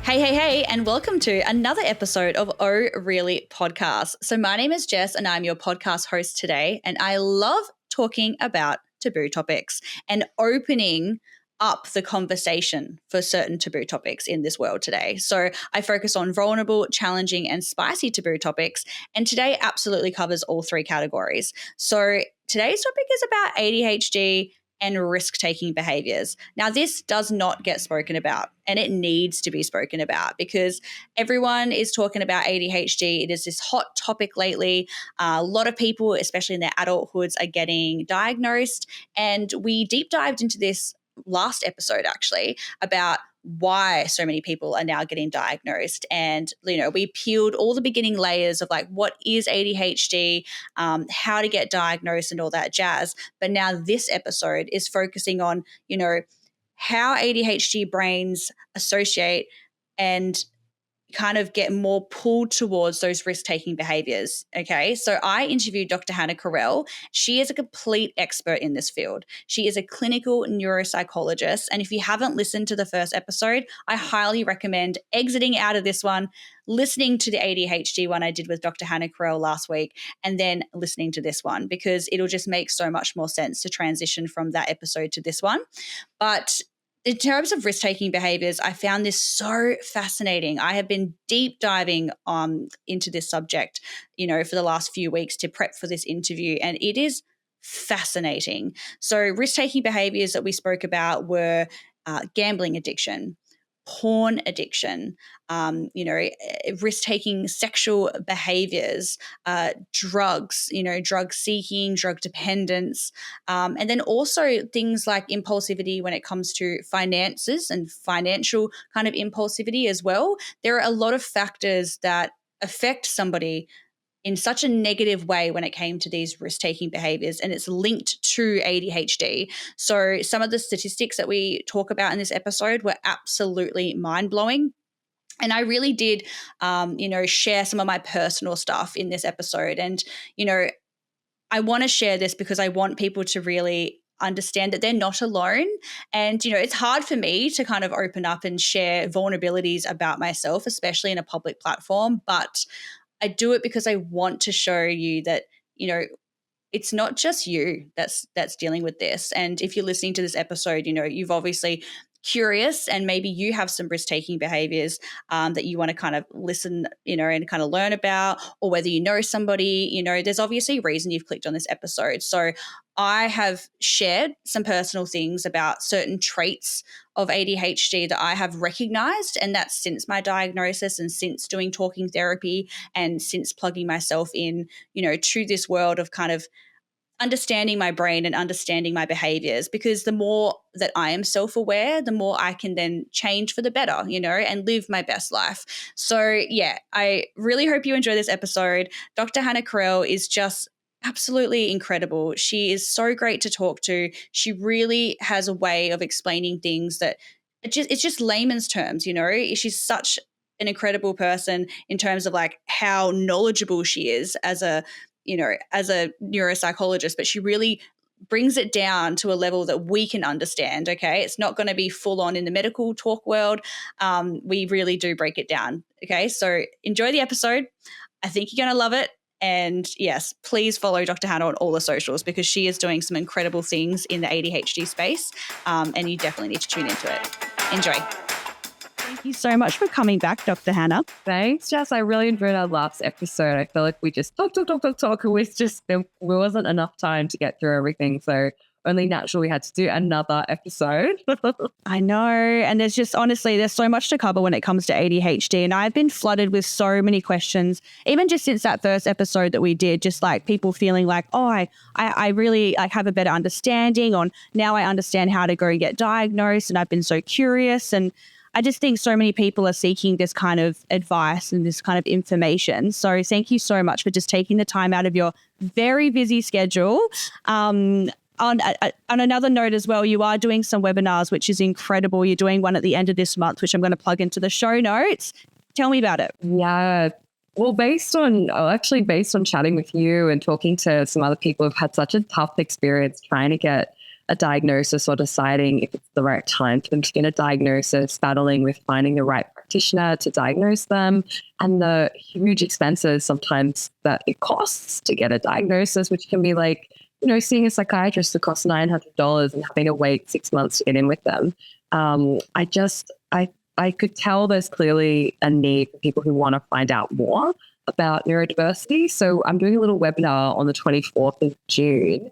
Hey, and welcome to another episode of Oh Really Podcast. So my name is Jess and I'm your podcast host today, and I love talking about taboo topics and opening up the conversation for certain taboo topics in this world today. So I focus on vulnerable, challenging, and spicy taboo topics, and today absolutely covers all three categories. So today's topic is about ADHD and risk-taking behaviors. Now, this does not get spoken about, and it needs to be spoken about because everyone is talking about ADHD. It is this hot topic lately. A lot of people, especially in their adulthoods, are getting diagnosed, and we deep dived into this last episode actually about why so many people are now getting diagnosed. And, we peeled all the beginning layers of like, what is ADHD, how to get diagnosed and all that jazz. But now this episode is focusing on, how ADHD brains associate and kind of get more pulled towards those risk-taking behaviors, okay? So I interviewed Dr. Hannah Korrel. She is a complete expert in this field. She is a clinical neuropsychologist, and if you haven't listened to the first episode, I highly recommend exiting out of this one, listening to the ADHD one I did with Dr. Hannah Korrel last week, and then listening to this one because it'll just make so much more sense to transition from that episode to this one. But in terms of risk-taking behaviors, I found this so fascinating. I have been deep diving into this subject, for the last few weeks to prep for this interview, and it is fascinating. So risk-taking behaviors that we spoke about were gambling addiction, porn addiction, risk-taking sexual behaviors, drugs, drug seeking, drug dependence, and then also things like impulsivity when it comes to finances and financial kind of impulsivity as well. There are a lot of factors that affect somebody in such a negative way when it came to these risk-taking behaviors, and it's linked to ADHD. So some of the statistics that we talk about in this episode were absolutely mind-blowing. And I really did, share some of my personal stuff in this episode. And, I want to share this because I want people to really understand that they're not alone. And, it's hard for me to kind of open up and share vulnerabilities about myself, especially in a public platform. But I do it because I want to show you that, it's not just you that's dealing with this. And if you're listening to this episode, you've obviously curious and maybe you have some risk-taking behaviors that you want to kind of listen, and kind of learn about, or whether you know somebody, there's obviously a reason you've clicked on this episode. So I have shared some personal things about certain traits of ADHD that I have recognized, and that's since my diagnosis and since doing talking therapy and since plugging myself in, to this world of kind of understanding my brain and understanding my behaviors, because the more that I am self-aware, the more I can then change for the better, and live my best life. So yeah, I really hope you enjoy this episode. Dr. Hannah Korrel is just absolutely incredible. She is so great to talk to. She really has a way of explaining things that it's just layman's terms, She's such an incredible person in terms of like how knowledgeable she is as a neuropsychologist, but she really brings it down to a level that we can understand, okay? It's not going to be full on in the medical talk world. We really do break it down, okay? So enjoy the episode. I think you're going to love it. And yes, please follow Dr. Hannah on all the socials because she is doing some incredible things in the ADHD space, and you definitely need to tune into it. Enjoy. Thank you so much for coming back, Dr. Hannah. Thanks, Jess. I really enjoyed our last episode. I feel like we just talk. It was just, there wasn't enough time to get through everything. So only natural we had to do another episode. I know. And there's just, honestly, there's so much to cover when it comes to ADHD. And I've been flooded with so many questions, even just since that first episode that we did, just like people feeling like, oh, I really have a better understanding on now. I understand how to go and get diagnosed. And I've been so curious. And I just think so many people are seeking this kind of advice and this kind of information. So thank you so much for just taking the time out of your very busy schedule. On another note as well, you are doing some webinars, which is incredible. You're doing one at the end of this month, which I'm going to plug into the show notes. Tell me about it. Yeah. Well, based on chatting with you and talking to some other people who've had such a tough experience trying to get a diagnosis or deciding if it's the right time for them to get a diagnosis, battling with finding the right practitioner to diagnose them, and the huge expenses sometimes that it costs to get a diagnosis, which can be like, seeing a psychiatrist that costs $900 and having to wait 6 months to get in with them. I could tell there's clearly a need for people who want to find out more about neurodiversity. So I'm doing a little webinar on the 24th of June,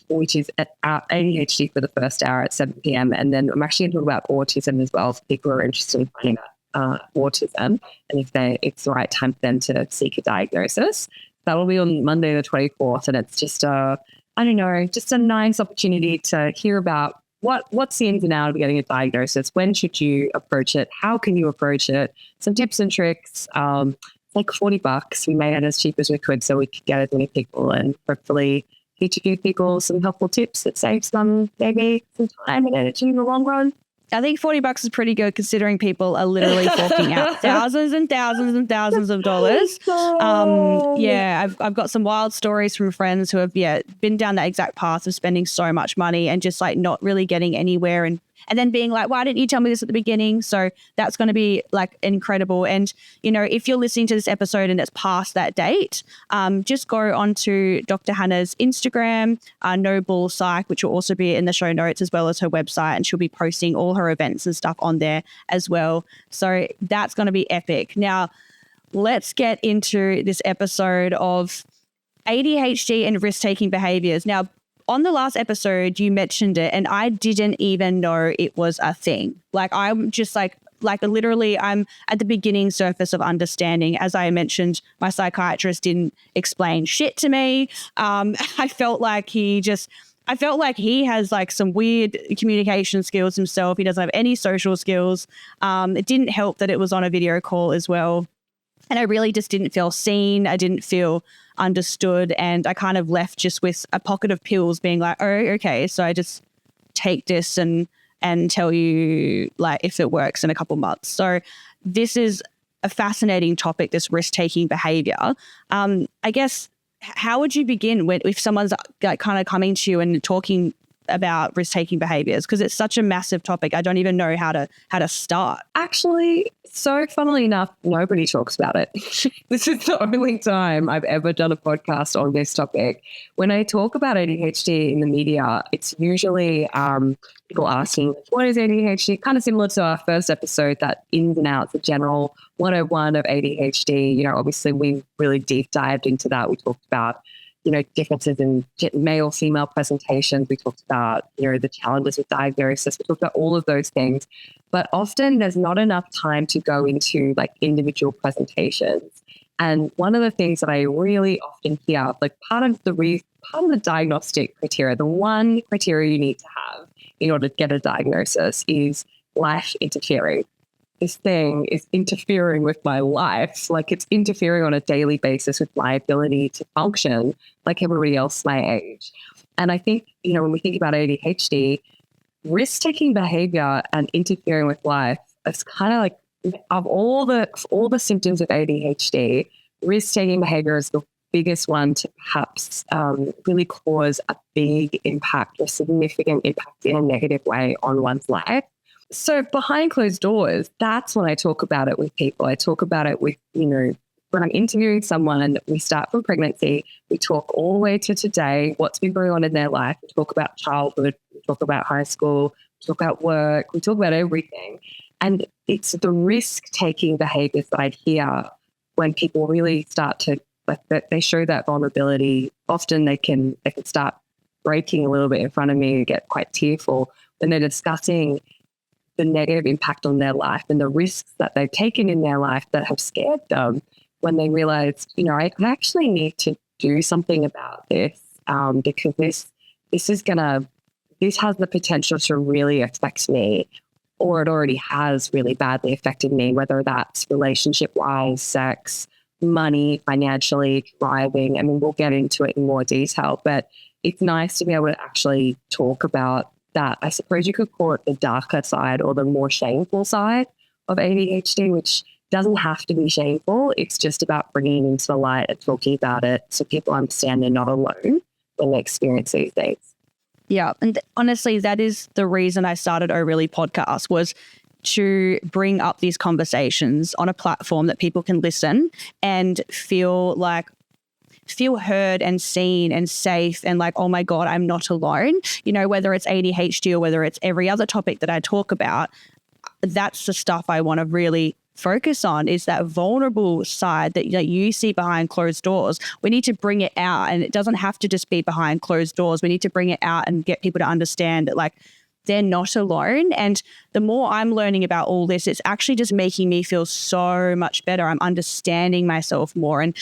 which is at ADHD for the first hour at 7 p.m. And then I'm actually going to talk about autism as well for people who are interested in finding out autism and if it's the right time for them to seek a diagnosis. That'll be on Monday the 24th. And it's just a nice opportunity to hear about what's the ins and outs of getting a diagnosis. When should you approach it? How can you approach it? Some tips and tricks. Like $40. We made it as cheap as we could so we could get as many people and hopefully teach a few people some helpful tips that saves them maybe some time and energy in the long run. I think $40 is pretty good considering people are literally forking out thousands and thousands and thousands of dollars. I've got some wild stories from friends who have been down that exact path of spending so much money and just like not really getting anywhere and then being like, why didn't you tell me this at the beginning? So that's going to be like incredible. And, if you're listening to this episode and it's past that date, just go onto Dr. Hannah's Instagram, No Bull Psych, which will also be in the show notes as well as her website. And she'll be posting all her events and stuff on there as well. So that's going to be epic. Now, let's get into this episode of ADHD and risk-taking behaviors. Now, on the last episode, you mentioned it, and I didn't even know it was a thing. Like, I'm just like literally, I'm at the beginning surface of understanding. As I mentioned, my psychiatrist didn't explain shit to me. I felt like he has like some weird communication skills himself. He doesn't have any social skills. It didn't help that it was on a video call as well. And I really just didn't feel seen. I didn't feel understood. And I kind of left just with a pocket of pills being like, oh, okay. So I just take this and tell you like if it works in a couple months. So this is a fascinating topic, this risk-taking behavior. I guess, how would you begin if someone's like kind of coming to you and talking about risk-taking behaviors? Because it's such a massive topic. I don't even know how to start. Actually, so funnily enough, nobody talks about it. This is the only time I've ever done a podcast on this topic. When I talk about ADHD in the media, it's usually people asking, what is ADHD? Kind of similar to our first episode, that ins and outs, the general 101 of ADHD. Obviously we really deep dived into that. We talked about differences in male, female presentations. We talked about, the challenges with diagnosis. We talked about all of those things. But often there's not enough time to go into like individual presentations. And one of the things that I really often hear, like part of the diagnostic criteria, the one criteria you need to have in order to get a diagnosis is life interfering. This thing is interfering with my life. Like, it's interfering on a daily basis with my ability to function like everybody else my age. And I think, when we think about ADHD, risk-taking behavior and interfering with life is kind of like, of all the symptoms of ADHD, risk-taking behavior is the biggest one to perhaps really cause a big impact or significant impact in a negative way on one's life. So behind closed doors, that's when I talk about it with people. I talk about it with, when I'm interviewing someone, we start from pregnancy, we talk all the way to today, what's been going on in their life. We talk about childhood, we talk about high school, we talk about work, we talk about everything. And it's the risk-taking behaviors that I hear when people really start to, they show that vulnerability. Often they can start breaking a little bit in front of me and get quite tearful when they're discussing the negative impact on their life and the risks that they've taken in their life that have scared them, when they realize, I actually need to do something about this because this has the potential to really affect me, or it already has really badly affected me, whether that's relationship-wise, sex, money, financially, thriving. I mean, we'll get into it in more detail, but it's nice to be able to actually talk about that. I suppose you could call it the darker side or the more shameful side of ADHD, which doesn't have to be shameful. It's just about bringing it into the light and talking about it so people understand they're not alone when they experience these things. Yeah. And honestly, that is the reason I started O'Reilly podcast, was to bring up these conversations on a platform that people can listen and feel heard and seen and safe and like, oh my God, I'm not alone. You know, whether it's ADHD or whether it's every other topic that I talk about, that's the stuff I want to really focus on, is that vulnerable side that you see behind closed doors. We need to bring it out, and it doesn't have to just be behind closed doors. We need to bring it out and get people to understand that like they're not alone. And the more I'm learning about all this, it's actually just making me feel so much better. I'm understanding myself more. And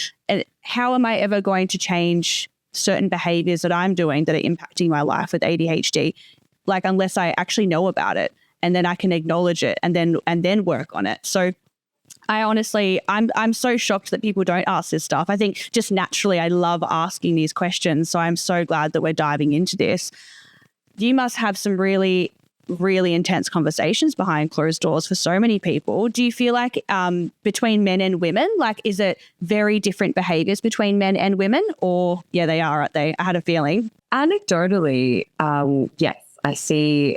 how am I ever going to change certain behaviors that I'm doing that are impacting my life with ADHD? Like, unless I actually know about it, and then I can acknowledge it and then work on it. So I honestly, I'm so shocked that people don't ask this stuff. I think just naturally I love asking these questions. So I'm so glad that we're diving into this. You must have some really, really intense conversations behind closed doors for so many people. Do you feel like between men and women, like, is it very different behaviors between men and women? Or, yeah, they are, aren't they? I had a feeling. Anecdotally, yes. I see,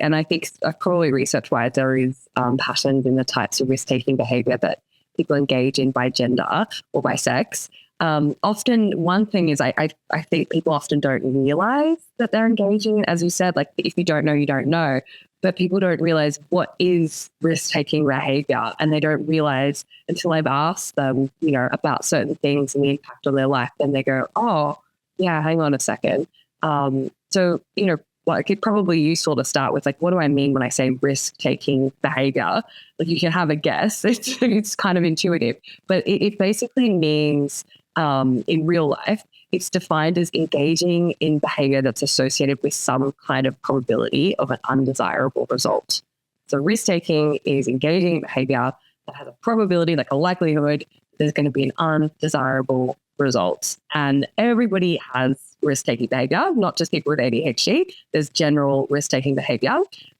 and I think probably research-wise there is patterns in the types of risk-taking behavior that people engage in by gender or by sex. Often one thing is I think people often don't realize that they're engaging, as you said, like if you don't know, you don't know, but people don't realize what is risk-taking behavior, and they don't realize until I've asked them, you know, about certain things and the impact on their life, then they go, oh, yeah, hang on a second. So, you know, like it's probably useful to start with, like, what do I mean when I say risk-taking behavior? Like you can have a guess. It's kind of intuitive, but it basically means in real life, it's defined as engaging in behavior that's associated with some kind of probability of an undesirable result. So risk-taking is engaging in behavior that has a probability, like a likelihood, there's going to be an undesirable result. And everybody has risk-taking behavior, not just people with ADHD. There's general risk-taking behavior,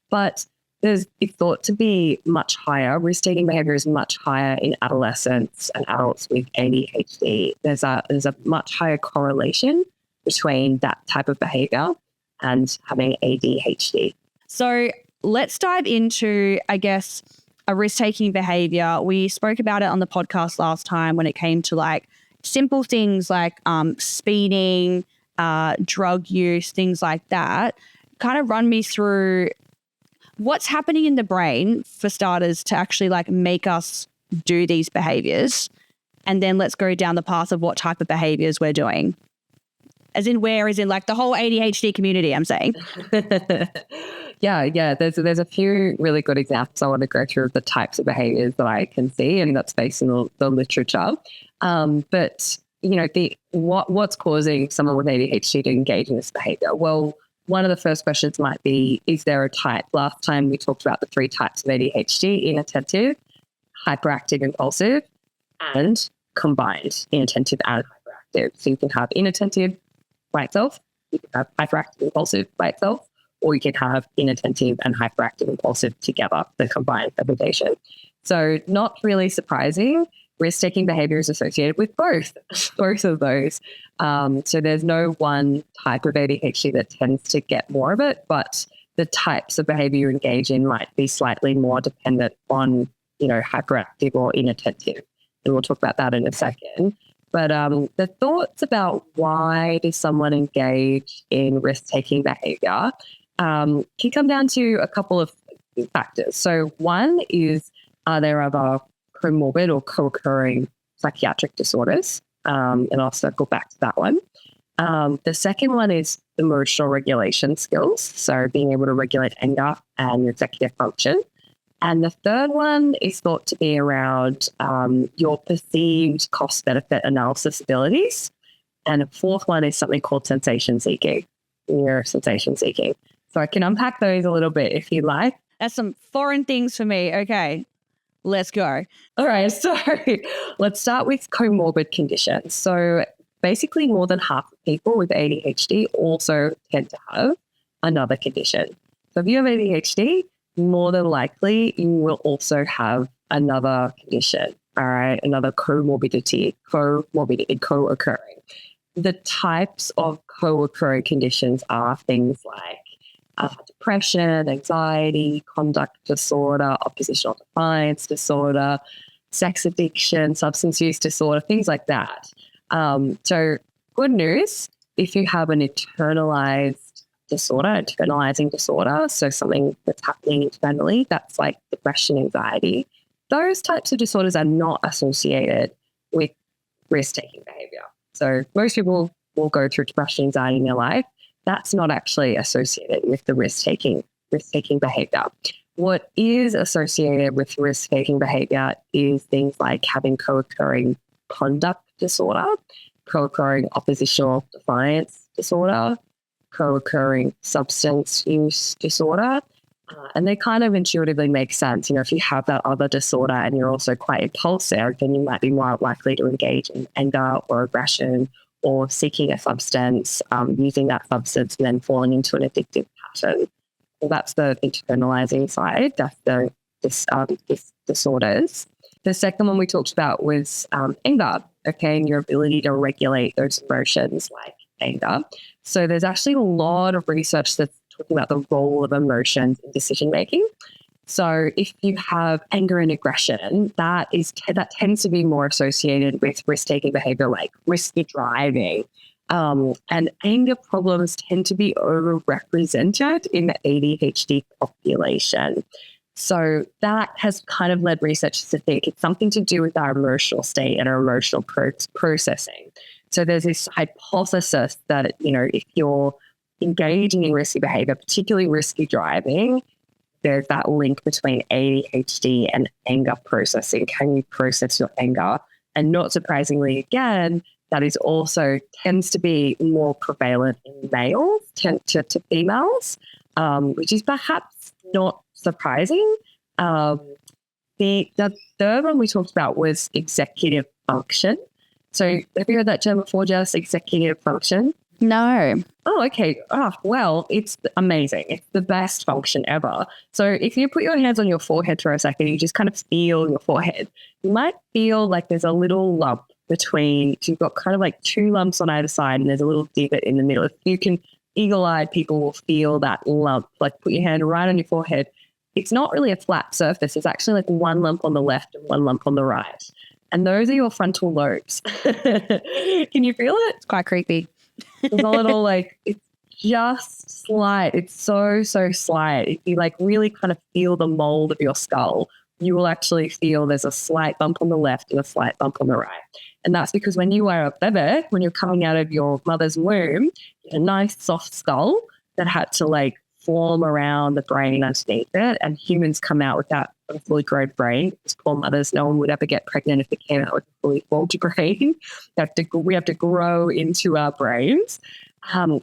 but it's thought to be much higher. Risk-taking behavior is much higher in adolescents and adults with ADHD. There's a much higher correlation between that type of behavior and having ADHD. So let's dive into, I guess, a risk-taking behavior. We spoke about it on the podcast last time when it came to like simple things like speeding, drug use, things like that. Kind of run me through what's happening in the brain, for starters, to actually like make us do these behaviors. And then let's go down the path of what type of behaviors we're doing. As in where, as in like the whole ADHD community, I'm saying. Yeah. There's a few really good examples I want to go through of the types of behaviors that I can see, and that's based in the literature. But you know, what's causing someone with ADHD to engage in this behavior? Well, one of the first questions might be, is there a type? Last time we talked about the 3 types of ADHD: inattentive, hyperactive, impulsive, and combined inattentive and hyperactive. So you can have inattentive by itself, you can have hyperactive, impulsive by itself, or you can have inattentive and hyperactive, impulsive together, the combined combination. So not really surprising, risk-taking behavior is associated with both of those. So there's no one type of ADHD that tends to get more of it, but the types of behavior you engage in might be slightly more dependent on, you know, hyperactive or inattentive. And we'll talk about that in a second. But the thoughts about why does someone engage in risk-taking behavior can come down to a couple of factors. So one is, are there other comorbid or co-occurring psychiatric disorders? And I'll circle back to that one. The second one is emotional regulation skills, so being able to regulate anger and executive function. And the third one is thought to be around your perceived cost-benefit analysis abilities. And the fourth one is something called sensation seeking, sensation seeking. So I can unpack those a little bit if you like. That's some foreign things for me. Okay, let's go. All right, so let's start with comorbid conditions. So basically more than half of people with ADHD also tend to have another condition. So if you have ADHD, more than likely you will also have another condition, all right, another co-occurring. The types of co-occurring conditions are things like depression, anxiety, conduct disorder, oppositional defiance disorder, sex addiction, substance use disorder, things like that. So good news, if you have an internalizing disorder, so something that's happening internally, that's like depression, anxiety, those types of disorders are not associated with risk-taking behavior. So most people will go through depression, anxiety in their life. That's not actually associated with the risk-taking behavior. What is associated with risk-taking behavior is things like having co-occurring conduct disorder, co-occurring oppositional defiance disorder, co-occurring substance use disorder. And they kind of intuitively make sense. If you have that other disorder and you're also quite impulsive, then you might be more likely to engage in anger or aggression or seeking a substance, using that substance and then falling into an addictive pattern. So that's the internalizing side. That's this disorders. The second one we talked about was anger, and your ability to regulate those emotions like anger. So there's actually a lot of research that's talking about the role of emotions in decision making. So if you have anger and aggression, that tends to be more associated with risk-taking behavior like risky driving. And anger problems tend to be overrepresented in the ADHD population. So that has kind of led researchers to think it's something to do with our emotional state and our emotional processing. So there's this hypothesis that, if you're engaging in risky behavior, particularly risky driving, there's that link between ADHD and anger processing. Can you process your anger? And not surprisingly, again, that is also tends to be more prevalent in males to females, which is perhaps not surprising. The third one we talked about was executive function. So have you heard that term before, Jess? Executive function? No. Oh, okay. Well, it's amazing. It's the best function ever. So if you put your hands on your forehead for a second, you just kind of feel your forehead. You might feel like there's a little lump between, so you've got kind of like two lumps on either side and there's a little divot in the middle. If you can, eagle-eyed people will feel that lump, like put your hand right on your forehead. It's not really a flat surface. It's actually like one lump on the left and one lump on the right. And those are your frontal lobes. Can you feel it? It's quite creepy. It's a little it's just slight. It's so slight. If you really kind of feel the mold of your skull, you will actually feel there's a slight bump on the left and a slight bump on the right. And that's because when you are a baby, when you're coming out of your mother's womb, you had a nice soft skull that had to form around the brain underneath it. And humans come out without a fully grown brain. Because poor mothers, no one would ever get pregnant if they came out with a fully formed brain. We have to grow into our brains.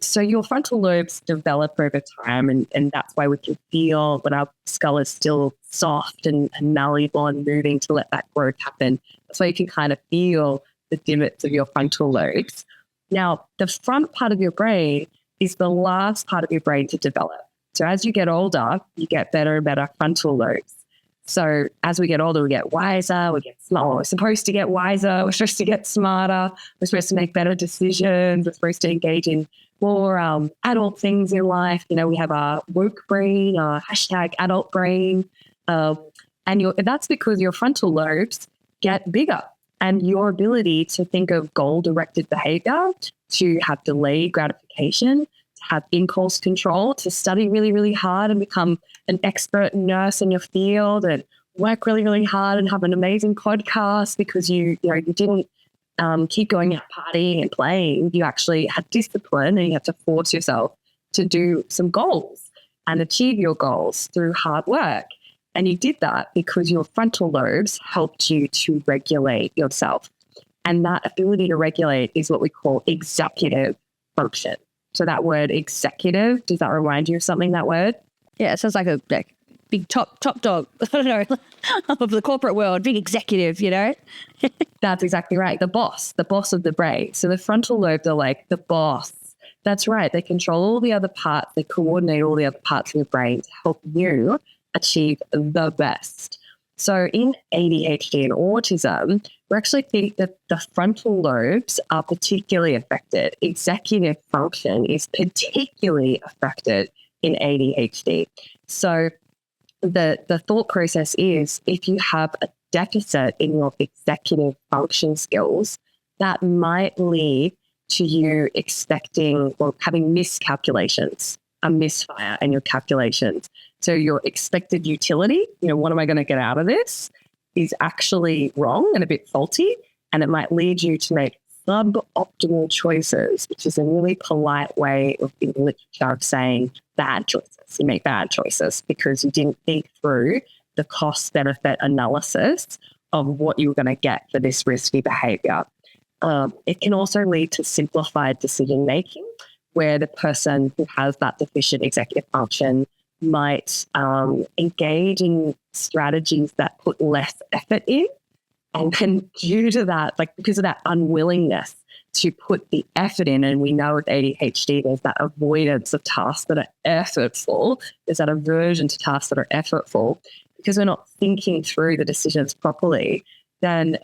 So your frontal lobes develop over time, and that's why we can feel when our skull is still soft and malleable and moving to let that growth happen. That's why you can kind of feel the divots of your frontal lobes. Now, the front part of your brain is the last part of your brain to develop. So as you get older, you get better and better frontal lobes. So as we get older, we get wiser, we get smarter. We're supposed to get wiser, we're supposed to get smarter, we're supposed to make better decisions, we're supposed to engage in more adult things in life. We have our woke brain, our #adult brain. And that's because your frontal lobes get bigger. And your ability to think of goal-directed behavior, to have delayed gratification, to have impulse control, to study really, really hard and become an expert nurse in your field and work really, really hard and have an amazing podcast because you didn't keep going out partying and playing. You actually had discipline and you had to force yourself to do some goals and achieve your goals through hard work. And you did that because your frontal lobes helped you to regulate yourself. And that ability to regulate is what we call executive function. So that word executive, does that remind you of something, that word? Yeah, it sounds like a big top dog, I don't know, of the corporate world, big executive, That's exactly right. The boss of the brain. So the frontal lobes are like the boss. That's right. They control all the other parts. They coordinate all the other parts of your brain to help you achieve the best. So in ADHD and autism, we actually think that the frontal lobes are particularly affected. Executive function is particularly affected in ADHD. So the thought process is, if you have a deficit in your executive function skills, that might lead to you expecting or having miscalculations, a misfire in your calculations. So your expected utility, what am I going to get out of this, is actually wrong and a bit faulty. And it might lead you to make suboptimal choices, which is a really polite way in literature of saying bad choices. You make bad choices because you didn't think through the cost-benefit analysis of what you were going to get for this risky behavior. It can also lead to simplified decision-making, where the person who has that deficient executive function might engage in strategies that put less effort in. And then due to that, because of that unwillingness to put the effort in, and we know with ADHD, there's that avoidance of tasks that are effortful. There's that aversion to tasks that are effortful. Because we're not thinking through the decisions properly, then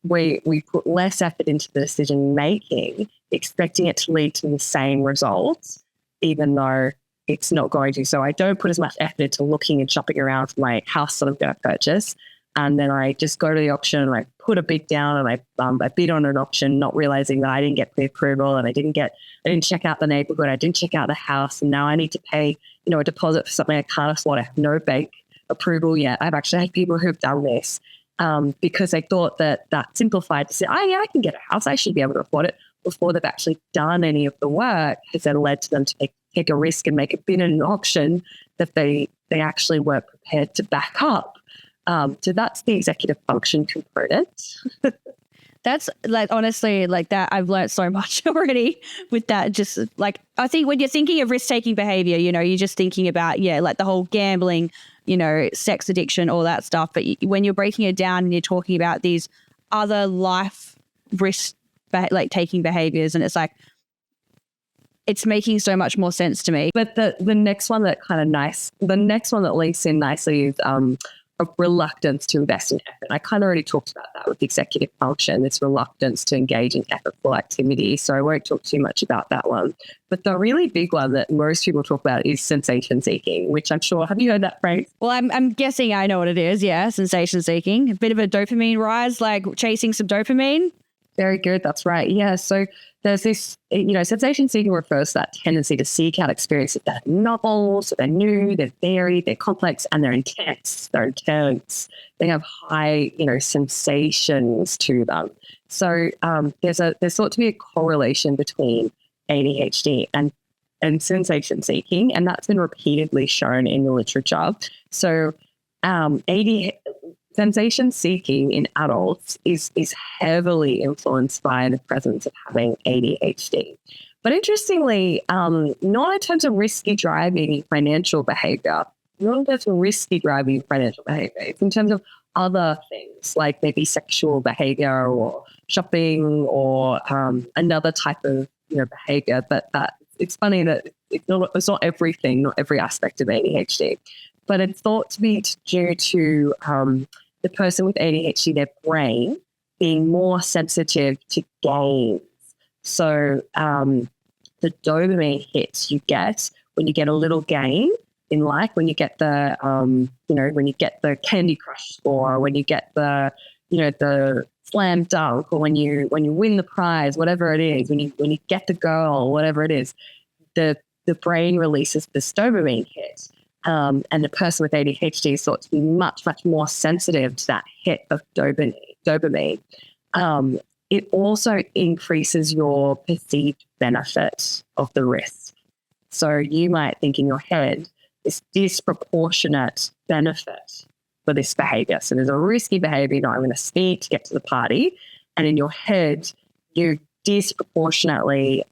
we put less effort into the decision making, expecting it to lead to the same results, even though it's not going to. So I don't put as much effort into looking and shopping around for my house that I'm going to purchase. And then I just go to the auction and I put a bid down and I bid on an auction, not realizing that I didn't get pre-approval and I didn't check out the neighborhood, I didn't check out the house, and now I need to pay, a deposit for something I can't afford. I have no bank approval yet. I've actually had people who've done this because they thought that simplified to say, oh yeah, I can get a house, I should be able to afford it, before they've actually done any of the work, has then led to them to take a risk and make a bid in an auction that they actually weren't prepared to back up. So that's the executive function component. That's honestly that I've learned so much already with that. Just I think when you're thinking of risk-taking behavior, you're just thinking about, the whole gambling, sex addiction, all that stuff. But when you're breaking it down and you're talking about these other life risk taking behaviors, and it's making so much more sense to me. But the next one that links in nicely is a reluctance to invest in effort. I kind of already talked about that with executive function, this reluctance to engage in effortful activity. So I won't talk too much about that one. But the really big one that most people talk about is sensation seeking, which I'm sure, have you heard that phrase? Well, I'm guessing I know what it is. Yeah, sensation seeking. A bit of a dopamine rise, chasing some dopamine. Very good. That's right. Yeah. So there's this, sensation seeking refers to that tendency to seek out experiences that are novel, so they're new, they're varied, they're complex, and they're intense. They have high, sensations to them. So there's thought to be a correlation between ADHD and sensation seeking, and that's been repeatedly shown in the literature. So sensation seeking in adults is heavily influenced by the presence of having ADHD. But interestingly, not in terms of risky driving financial behavior, it's in terms of other things like maybe sexual behavior or shopping or another type of behavior. That it's funny that it's not everything, not every aspect of ADHD, but it's thought to be due to the person with ADHD, their brain being more sensitive to gains. So the dopamine hits you get when you get a little gain in life, when you get the, when you get the Candy Crush score, when you get the, the slam dunk, or when you win the prize, whatever it is, when you get the girl, whatever it is, the brain releases this dopamine hit. And the person with ADHD is thought to be much, much more sensitive to that hit of dopamine. It also increases your perceived benefit of the risk. So you might think in your head, this disproportionate benefit for this behavior. So there's a risky behavior, I'm going to speed to get to the party. And in your head, you disproportionately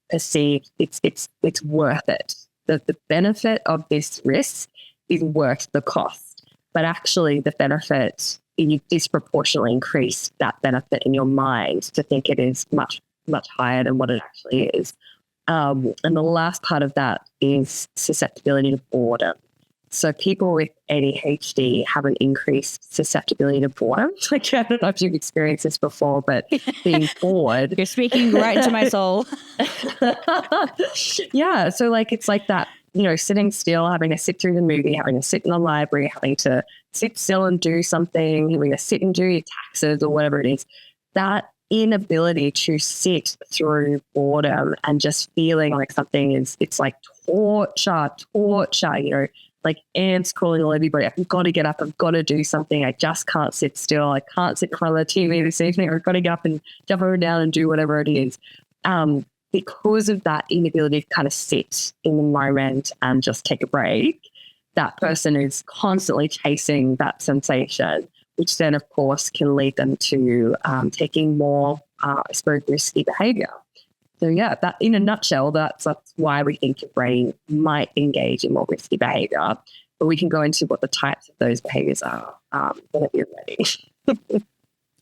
perceive it's worth it. The benefit of this risk is worth the cost, but actually the benefit, you disproportionately increase that benefit in your mind to think it is much, much higher than what it actually is. And the last part of that is susceptibility to boredom. So people with ADHD have an increased susceptibility to boredom. I don't know if you've experienced this before, but being bored. You're speaking right into my soul. Yeah. So it's like that sitting still, having to sit through the movie, having to sit in the library, having to sit still and do something, having to sit and do your taxes or whatever it is, that inability to sit through boredom and just feeling like something it's like torture, like ants crawling all over your body. I've got to get up. I've got to do something. I just can't sit still. I can't sit in front of the TV this evening. I've got to get up and jump over and down and do whatever it is. Because of that inability to kind of sit in the moment and just take a break, that person is constantly chasing that sensation, which then, of course, can lead them to taking more, risky behavior. So, yeah, that in a nutshell, that's why we think your brain might engage in more risky behavior. But we can go into what the types of those behaviors are whenever you're ready.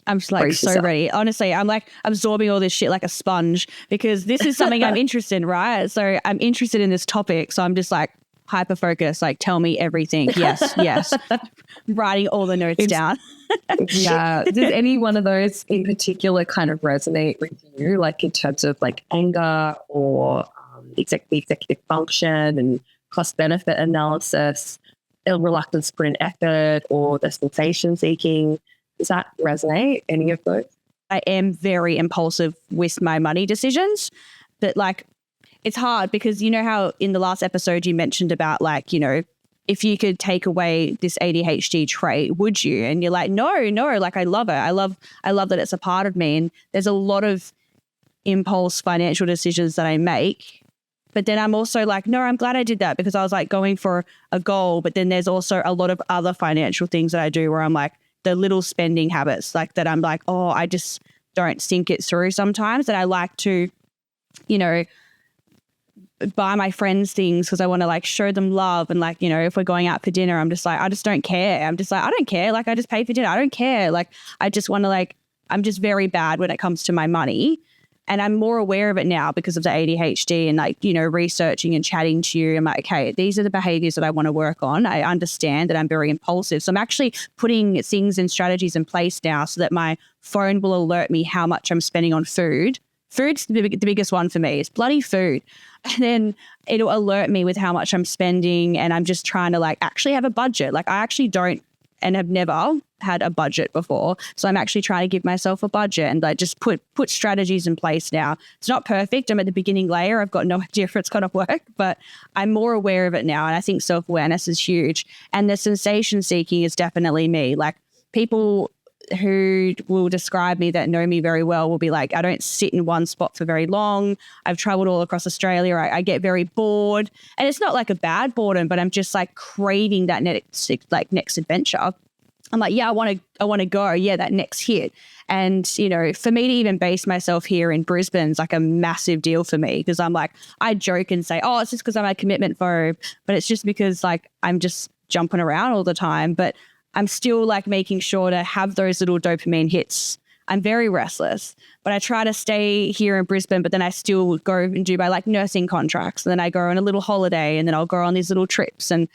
I'm just like so ready. Honestly, I'm like absorbing all this shit like a sponge because this is something I'm interested in, right? So I'm interested in this topic. So I'm just like hyper focused, like tell me everything. Yes. Writing all the notes down. Yeah. Does any one of those in particular kind of resonate with you, like in terms of like anger or executive function and cost benefit analysis, reluctance to put in effort, or the sensation seeking? Does that resonate, any of those? I am very impulsive with my money decisions, but like it's hard because you know how in the last episode you mentioned about like, if you could take away this ADHD trait, would you? And you're like, no, like I love it. I love that it's a part of me. And there's a lot of impulse financial decisions that I make. But then I'm also like, no, I'm glad I did that because I was like going for a goal. But then there's also a lot of other financial things that I do where I'm like, the little spending habits like that I'm like, oh, I just don't think it through sometimes. And I like to, buy my friends things because I want to like show them love. And like, if we're going out for dinner, I'm just like, I just don't care. I'm just like, I don't care. Like I just pay for dinner. I don't care. Like I just want to like, I'm just very bad when it comes to my money. And I'm more aware of it now because of the ADHD and like, researching and chatting to you. I'm like, okay, these are the behaviors that I want to work on. I understand that I'm very impulsive. So I'm actually putting things and strategies in place now so that my phone will alert me how much I'm spending on food. Food's the biggest one for me. It's bloody food. And then it'll alert me with how much I'm spending. And I'm just trying to like actually have a budget. Like I actually don't and have never had a budget before. So I'm actually trying to give myself a budget and like just put strategies in place now. It's not perfect. I'm at the beginning layer. I've got no idea if it's going to work, but I'm more aware of it now. And I think self-awareness is huge. And the sensation seeking is definitely me. Like people who will describe me that know me very well will be like, I don't sit in one spot for very long. I've traveled all across Australia. I get very bored. And it's not like a bad boredom, but I'm just like craving that next adventure. I'm like, yeah, I want to go. Yeah, that next hit. And, for me to even base myself here in Brisbane is like a massive deal for me because I'm like, I joke and say, oh, it's just because I'm a commitment phobe, but it's just because like I'm just jumping around all the time. But I'm still like making sure to have those little dopamine hits. I'm very restless, but I try to stay here in Brisbane, but then I still go and do my like nursing contracts. And then I go on a little holiday and then I'll go on these little trips and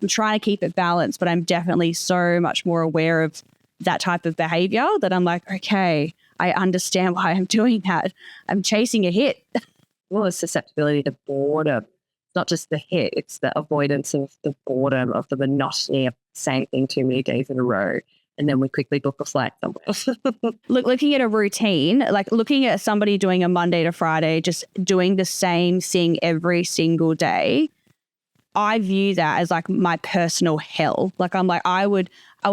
I'm trying to keep it balanced, but I'm definitely so much more aware of that type of behavior that I'm like, okay, I understand why I'm doing that. I'm chasing a hit. Well, the susceptibility to boredom. It's not just the hit, it's the avoidance of the boredom, of the monotony of the same thing too many days in a row. And then we quickly book a flight somewhere. Looking at a routine, like looking at somebody doing a Monday to Friday, just doing the same thing every single day, I view that as like my personal hell. Like I'm like, I would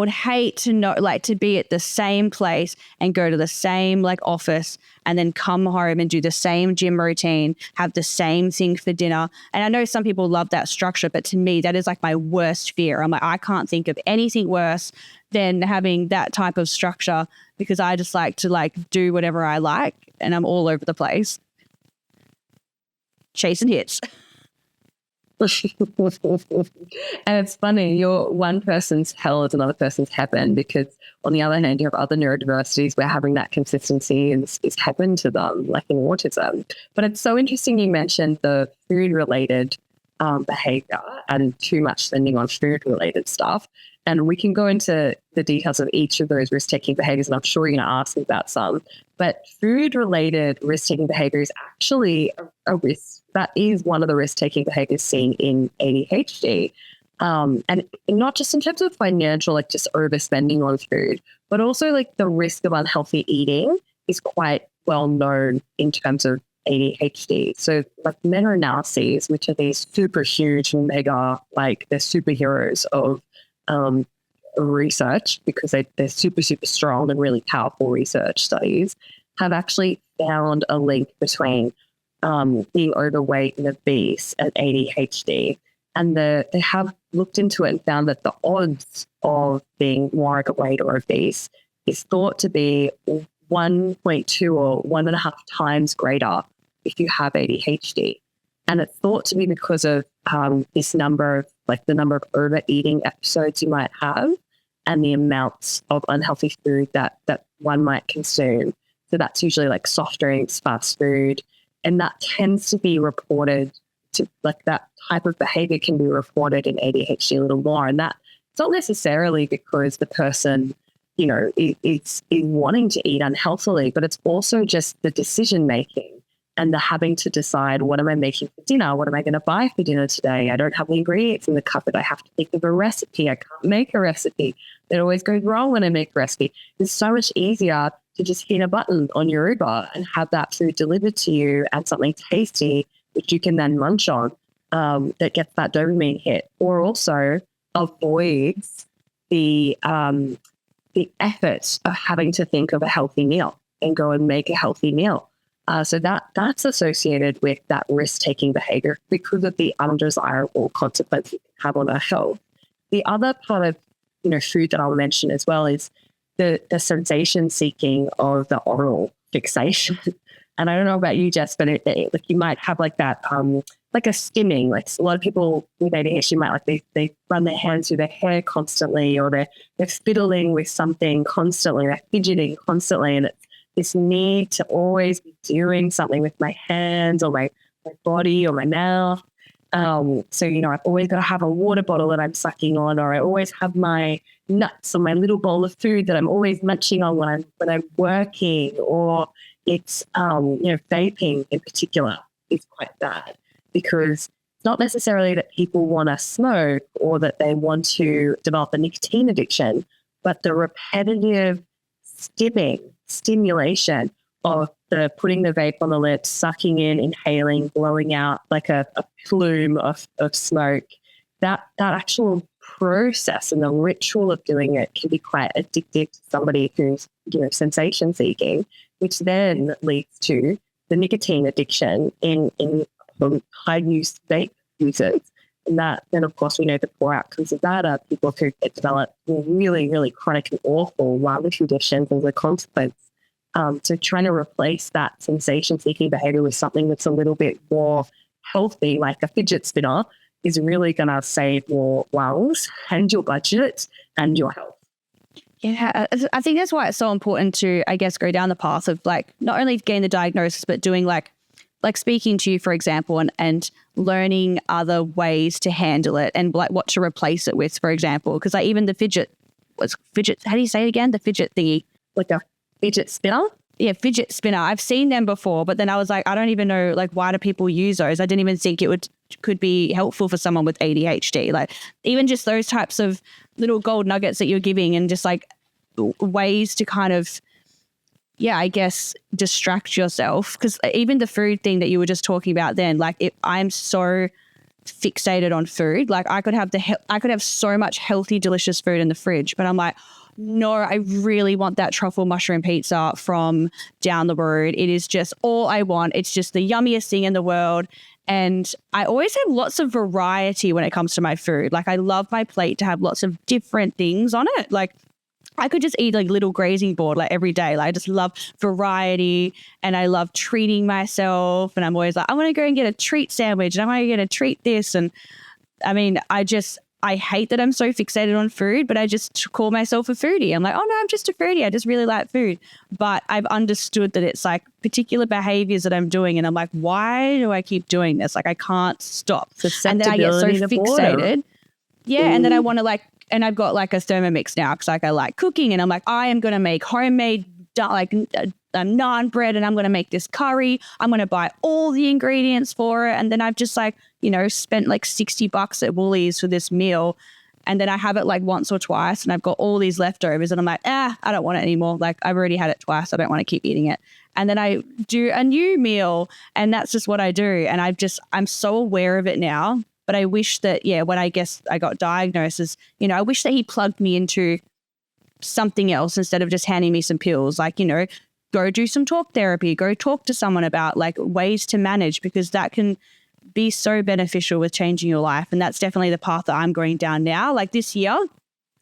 hate to know, like to be at the same place and go to the same like office and then come home and do the same gym routine, have the same thing for dinner. And I know some people love that structure, but to me, that is like my worst fear. I'm like, I can't think of anything worse than having that type of structure because I just like to like do whatever I like and I'm all over the place. Chasing hits. And it's funny, your one person's hell is another person's heaven because on the other hand, you have other neurodiversities where having that consistency is heaven to them, like in autism. But it's so interesting you mentioned the food-related behavior and too much spending on food-related stuff. And we can go into the details of each of those risk-taking behaviors, and I'm sure you're going to ask me about some. But food-related risk-taking behavior is actually a risk. That is one of the risk-taking behaviors seen in ADHD. And not just in terms of financial, like just overspending on food, but also like the risk of unhealthy eating is quite well known in terms of ADHD. So like meta-analyses, which are these super huge, mega, like they're superheroes of research because they're super, super strong and really powerful research studies, have actually found a link between being overweight and obese and ADHD. And they have looked into it and found that the odds of being more overweight or obese is thought to be 1.2 or 1.5 times greater if you have ADHD. And it's thought to be because of this number of, like the number of overeating episodes you might have and the amounts of unhealthy food that one might consume. So that's usually like soft drinks, fast food, and that tends to be reported to, like that type of behavior can be reported in ADHD a little more. And that it's not necessarily because the person, you know, is wanting to eat unhealthily, but it's also just the decision making and the having to decide, what am I making for dinner? What am I going to buy for dinner today? I don't have the ingredients in the cupboard. I have to think of a recipe. I can't make a recipe. It always goes wrong when I make a recipe. It's so much easier to just hit a button on your Uber and have that food delivered to you and something tasty, which you can then munch on, that gets that dopamine hit, or also avoids the effort of having to think of a healthy meal and go and make a healthy meal. So that's associated with that risk-taking behavior because of the undesirable consequences it can have on our health. The other part of, you know, food that I'll mention as well is the sensation seeking of the oral fixation. And I don't know about you, Jess, but like you might have like that, like a skimming. Like a lot of people with ADHD might like they run their hands through their hair constantly, or they're fiddling with something constantly, they're fidgeting constantly, and it's this need to always be doing something with my hands or my body or my mouth. So, you know, I've always got to have a water bottle that I'm sucking on, or I always have my nuts or my little bowl of food that I'm always munching on when I'm working, or it's, you know, vaping in particular is quite bad because it's not necessarily that people want to smoke or that they want to develop a nicotine addiction, but the repetitive stimulation of the putting the vape on the lips, sucking in, inhaling, blowing out like a plume of smoke, that actual process and the ritual of doing it can be quite addictive to somebody who's, you know, sensation seeking, which then leads to the nicotine addiction in high use vape users. And that then, of course, we know the poor outcomes of that are people who develop really, really chronic and awful lung conditions as a consequence. So trying to replace that sensation-seeking behavior with something that's a little bit more healthy, like a fidget spinner, is really going to save your lungs and your budget and your health. Yeah, I think that's why it's so important to, I guess, go down the path of like not only getting the diagnosis, but doing like speaking to you, for example, and learning other ways to handle it and like what to replace it with, for example. Because like even the fidget, how do you say it again? The fidget thingy. Like a fidget spinner? Yeah, fidget spinner. I've seen them before, but then I was like, I don't even know, like, why do people use those? I didn't even think it could be helpful for someone with ADHD. Like even just those types of little gold nuggets that you're giving and just like ways to kind of, yeah, I guess distract yourself. Because even the food thing that you were just talking about then, like I'm so fixated on food. Like I could have so much healthy, delicious food in the fridge, but I'm like, no, I really want that truffle mushroom pizza from down the road. It is just all I want. It's just the yummiest thing in the world. And I always have lots of variety when it comes to my food. Like I love my plate to have lots of different things on it. Like I could just eat like little grazing board like every day. Like I just love variety and I love treating myself. And I'm always like, I want to go and get a treat sandwich and I want to get a treat this. And I mean, I just I hate that I'm so fixated on food, but I just call myself a foodie. I'm like, oh no, I'm just a foodie. I just really like food. But I've understood that it's like particular behaviors that I'm doing. And I'm like, why do I keep doing this? Like, I can't stop. And then I get so fixated. Yeah. And then I want to like, and I've got like a Thermomix now because like I like cooking, and I'm like, I am going to make homemade like a naan bread, and I'm going to make this curry. I'm going to buy all the ingredients for it. And then I've just like, you know, spent like $60 at Woolies for this meal. And then I have it like once or twice, and I've got all these leftovers, and I'm like, I don't want it anymore. Like, I've already had it twice. I don't want to keep eating it. And then I do a new meal, and that's just what I do. And I'm so aware of it now. But I wish that, when I guess I got diagnosis, you know, I wish that he plugged me into something else instead of just handing me some pills. Like, you know, go do some talk therapy, go talk to someone about like ways to manage, because that can be so beneficial with changing your life. And that's definitely the path that I'm going down now. Like this year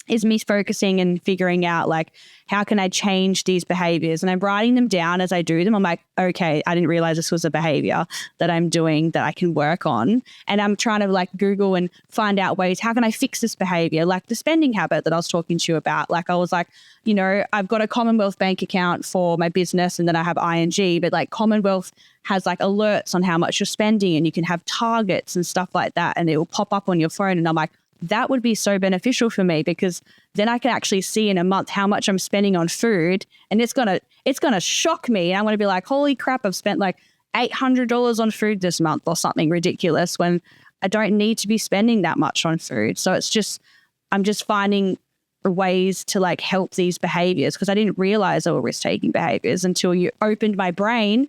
is me focusing and figuring out like, how can I change these behaviors? And I'm writing them down as I do them. I'm like, okay, I didn't realize this was a behavior that I'm doing that I can work on. And I'm trying to like Google and find out ways, how can I fix this behavior? Like the spending habit that I was talking to you about. Like I was like, you know, I've got a Commonwealth bank account for my business, and then I have ING, but like Commonwealth has like alerts on how much you're spending, and you can have targets and stuff like that, and it will pop up on your phone. And I'm like, that would be so beneficial for me, because then I can actually see in a month how much I'm spending on food, and it's gonna shock me. And I'm gonna be like, holy crap, I've spent like $800 on food this month or something ridiculous, when I don't need to be spending that much on food. So I'm just finding ways to like help these behaviors, because I didn't realize they were risk-taking behaviors until you opened my brain.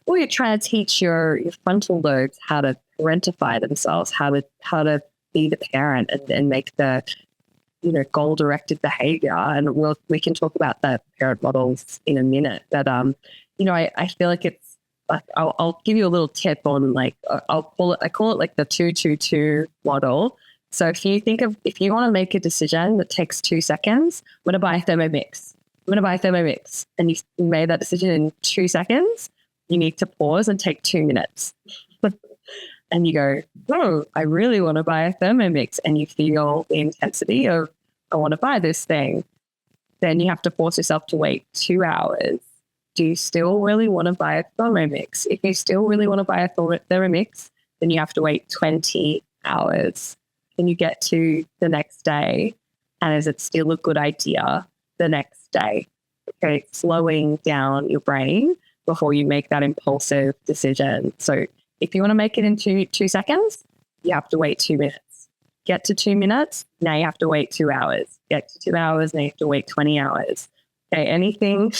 Well, you're trying to teach your frontal lobes how to parentify themselves, how to be the parent and make the, you know, goal-directed behavior. And we can talk about the parent models in a minute. But you know, I feel like it's like I'll give you a little tip on like I call it like the 2-2-2 model. So if you want to make a decision that takes 2 seconds, I'm going to buy a Thermomix, and you made that decision in 2 seconds, you need to pause and take 2 minutes. And you go, oh, I really want to buy a Thermomix, and you feel the intensity of, I want to buy this thing. Then you have to force yourself to wait 2 hours. Do you still really want to buy a Thermomix? If you still really want to buy a Thermomix, then you have to wait 20 hours. Then you get to the next day, and is it still a good idea the next day? Okay, slowing down your brain before you make that impulsive decision. So if you want to make it in 2 seconds, you have to wait 2 minutes. Get to 2 minutes, now you have to wait 2 hours. Get to 2 hours, now you have to wait 20 hours. Okay, anything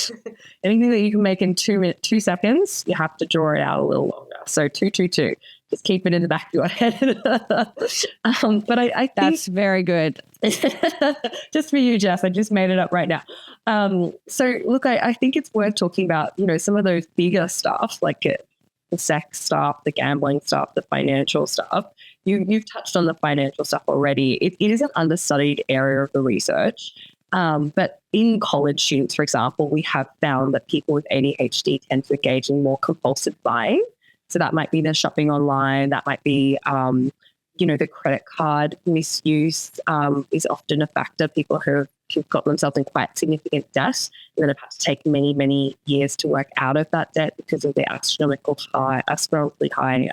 that you can make in 2 seconds, you have to draw it out a little longer. So 2-2-2. Just keep it in the back of your head. But I think that's very good. Just for you, Jess, I just made it up right now. So look, I think it's worth talking about, you know, some of those bigger stuff, like the sex stuff, the gambling stuff, the financial stuff. You've touched on the financial stuff already. It is an understudied area of the research. But in college students, for example, we have found that people with ADHD tend to engage in more compulsive buying. So that might be the shopping online. That might be, you know, the credit card misuse is often a factor. People who've got themselves in quite significant debt and then have had to take many, many years to work out of that debt because of the astronomically high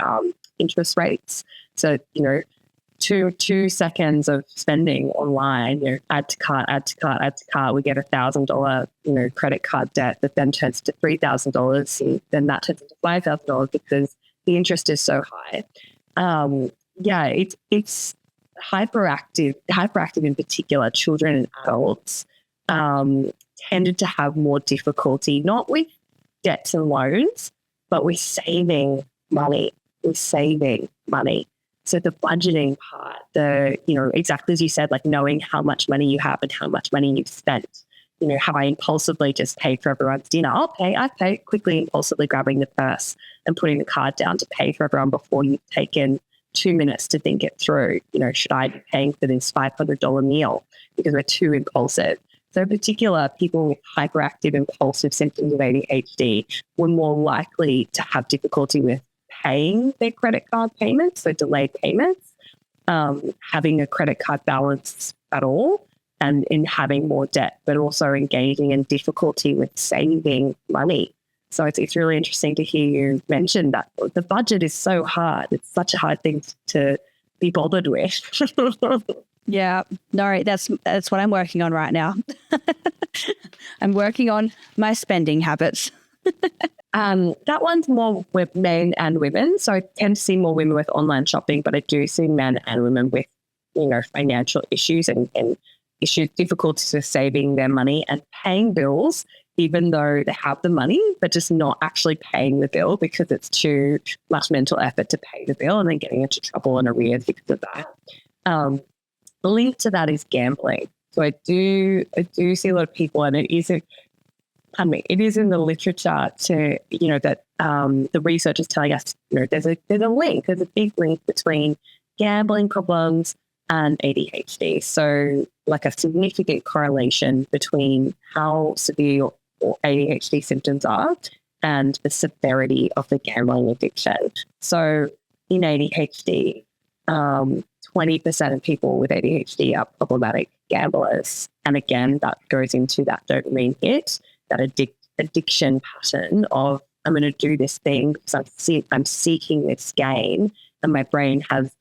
interest rates. So, you know, two seconds of spending online, you know, add to cart, we get $1,000, you know, credit card debt that then turns to $3,000, and then that turns into $5,000 because the interest is so high. It's hyperactive in particular. Children and adults tended to have more difficulty, not with debts and loans, but with saving money. So the budgeting part, exactly as you said, like knowing how much money you have and how much money you've spent. You know, have I impulsively just paid for everyone's dinner? I pay quickly, impulsively grabbing the purse and putting the card down to pay for everyone before you've taken 2 minutes to think it through. You know, should I be paying for this $500 meal because we're too impulsive? So in particular, people with hyperactive impulsive symptoms of ADHD were more likely to have difficulty with paying their credit card payments, so delayed payments. having a credit card balance at all, and in having more debt, but also engaging in difficulty with saving money. So it's really interesting to hear you mention that the budget is so hard. It's such a hard thing to be bothered with. Yeah, no, that's what I'm working on right now. I'm working on my spending habits. That one's more with men and women. So I tend to see more women with online shopping, but I do see men and women with, financial issues and issues, difficulties with saving their money and paying bills, even though they have the money, but just not actually paying the bill because it's too much mental effort to pay the bill and then getting into trouble and arrears because of that. The link to that is gambling. So I do see a lot of people, and it is in the literature to, that the research is telling us, there's a link, there's a big link between gambling problems and ADHD. So like a significant correlation between how severe or ADHD symptoms are and the severity of the gambling addiction. So in ADHD, 20% of people with ADHD are problematic gamblers. And again, that goes into that dopamine hit, that addiction pattern of, I'm going to do this thing because I'm seeking this gain, and my brain has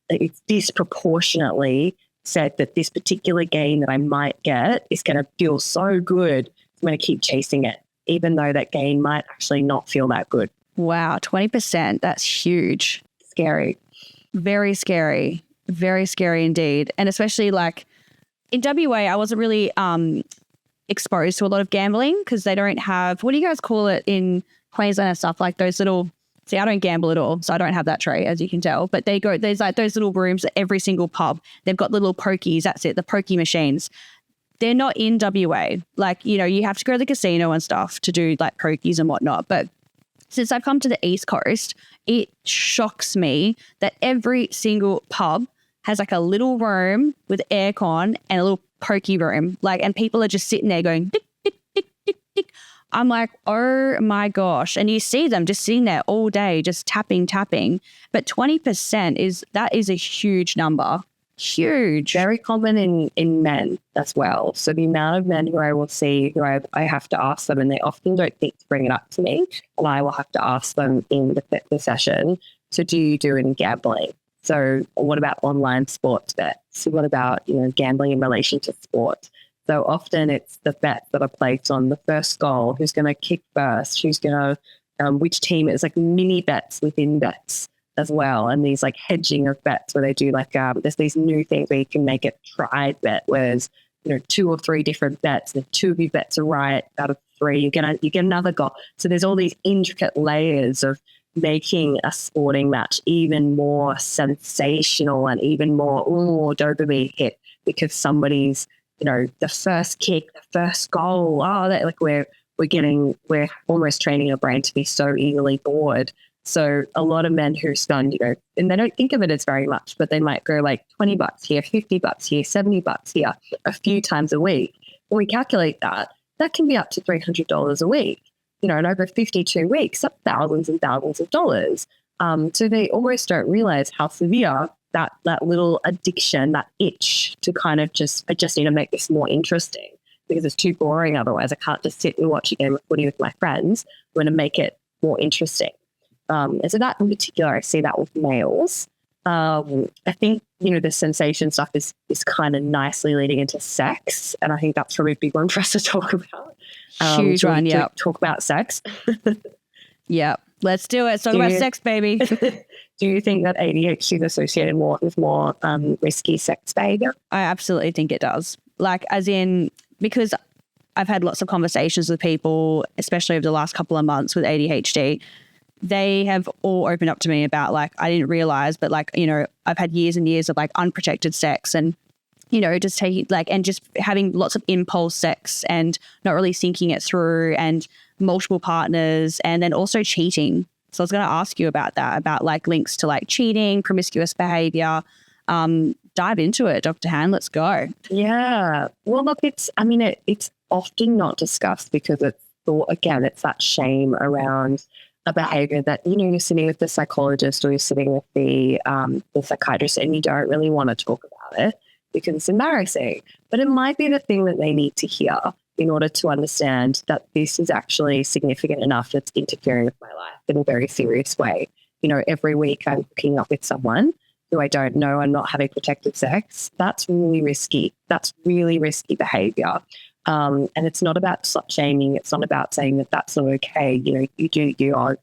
it's disproportionately said that this particular gain that I might get is going to feel so good, I'm going to keep chasing it, even though that gain might actually not feel that good. Wow, 20%. That's huge. Scary. Very scary. Very scary indeed. And especially like in WA, I wasn't really exposed to a lot of gambling because they don't have, what do you guys call it in Queensland and stuff, like those little, see, I don't gamble at all, so I don't have that trait, as you can tell. But there's like those little rooms at every single pub. They've got little pokies, that's it, the pokey machines. They're not in WA. Like, you have to go to the casino and stuff to do like pokies and whatnot. But since I've come to the East Coast, it shocks me that every single pub has like a little room with aircon and a little pokey room. Like, and people are just sitting there going, tick, tick, tick, tick, tick. I'm like, oh my gosh. And you see them just sitting there all day, just tapping. But 20% is a huge number. Huge. Very common in men as well. So the amount of men who I will see, who I have to ask them, and they often don't think to bring it up to me, and I will have to ask them in the session, so do you do any gambling? So what about online sports bets? What about, gambling in relation to sport? So often it's the bets that are placed on the first goal, who's going to kick first, who's going to, which team is, like mini bets within bets as well. And these like hedging of bets where they do like, there's these new things where you can make a tried bet where there's, 2 or 3 different bets, and if 2 of your bets are right out of 3, you get another goal. So there's all these intricate layers of making a sporting match even more sensational and even more dopamine hit because somebody's, the first kick, the first goal. We're almost training our brain to be so easily bored. So a lot of men who spend, and they don't think of it as very much, but they might go like $20 here, $50 here, $70 here, a few times a week. When we calculate that can be up to $300 a week, and over 52 weeks, that's thousands and thousands of dollars. So they almost don't realize how severe that little addiction, that itch to kind of I just need to make this more interesting because it's too boring otherwise. I can't just sit and watch a game of footy with my friends. I'm going to make it more interesting. And so that in particular, I see that with males. I think, the sensation stuff is kind of nicely leading into sex. And I think that's probably a big one for us to talk about. Huge one, yeah. Talk about sex. Yeah, let's do it. Let's talk about sex, baby. Do you think that ADHD is associated with more risky sex behavior? I absolutely think it does. Like, as in, because I've had lots of conversations with people, especially over the last couple of months with ADHD. They have all opened up to me about like, I didn't realize, but like, I've had years and years of like unprotected sex and, just taking like, and just having lots of impulse sex and not really thinking it through and multiple partners and then also cheating. So I was going to ask you about that, about like links to like cheating, promiscuous behavior. Dive into it, Dr. Han, let's go. Yeah. Well, look, it's often not discussed because it's that shame around a behavior that, you're sitting with the psychologist or you're sitting with the psychiatrist and you don't really want to talk about it because it's embarrassing. But it might be the thing that they need to hear in order to understand that this is actually significant enough that's interfering with my life in a very serious way. Every week I'm hooking up with someone who I don't know and not having protected sex. That's really risky. That's really risky behavior. And it's not about slut shaming. It's not about saying that that's not okay. You do you. I'll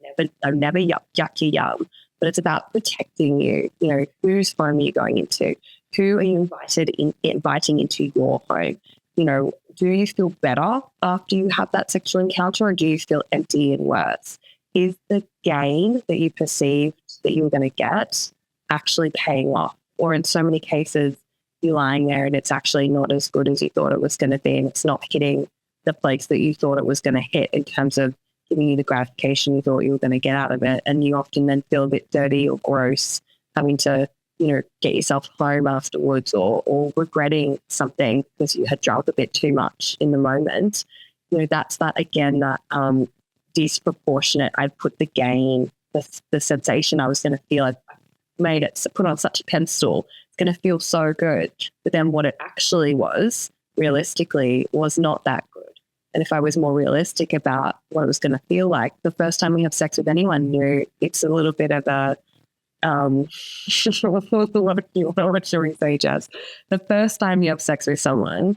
never yuck your yum. But it's about protecting you. Whose home are you going into? Who are you inviting into your home? Do you feel better after you have that sexual encounter, or do you feel empty and worse? Is the gain that you perceived that you were going to get actually paying off? Or in so many cases, you're lying there and it's actually not as good as you thought it was going to be, and it's not hitting the place that you thought it was going to hit in terms of giving you the gratification you thought you were going to get out of it. And you often then feel a bit dirty or gross having to, get yourself home afterwards or regretting something because you had drunk a bit too much in the moment. That's that, again, that disproportionate. I put the gain, the sensation I was going to feel, I made it, put on such a pedestal. It's going to feel so good. But then what it actually was, realistically, was not that good. And if I was more realistic about what it was going to feel like, the first time we have sex with anyone new, it's a little bit of a, what should we say, Jazz? The first time you have sex with someone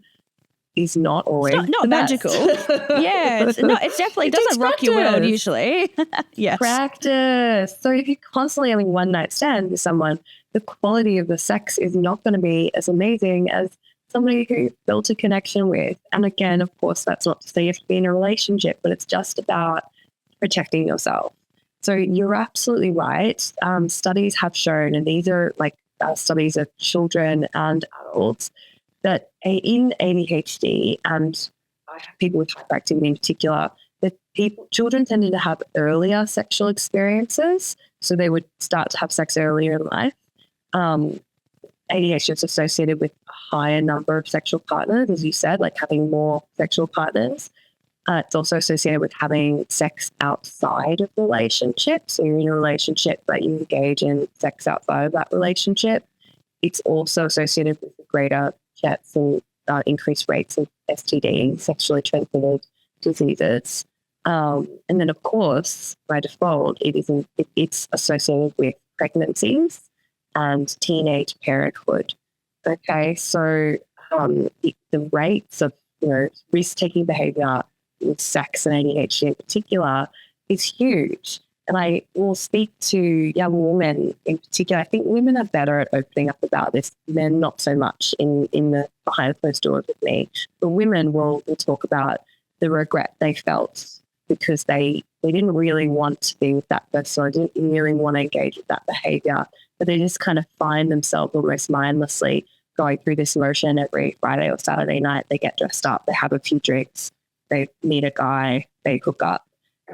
is not always not magical. Yeah, it's definitely doesn't rock your world usually. Yes, practice. So if you're constantly having one night stand with someone, the quality of the sex is not going to be as amazing as somebody who you built a connection with. And again, of course, that's not to say you have to be in a relationship, but it's just about protecting yourself. So you're absolutely right. Studies have shown, and these are like studies of children and adults, that in ADHD, and I have people with hyperactivity in particular, that children tended to have earlier sexual experiences. So they would start to have sex earlier in life. ADHD is associated with a higher number of sexual partners, as you said, like having more sexual partners. It's also associated with having sex outside of the relationship. So you're in a relationship, but you engage in sex outside of that relationship. It's also associated with greater chance and increased rates of STD, sexually transmitted diseases. And then, of course, by default, it's associated with pregnancies and teenage parenthood. Okay, so the rates of risk-taking behavior with sex and ADHD in particular is huge. And I will speak to young women in particular. I think women are better at opening up about this. Men not so much in the behind closed doors with me. But women will talk about the regret they felt because they didn't really want to be with that person or didn't really want to engage with that behavior. But they just kind of find themselves almost mindlessly going through this motion every Friday or Saturday night. They get dressed up, they have a few drinks, they meet a guy, they hook up,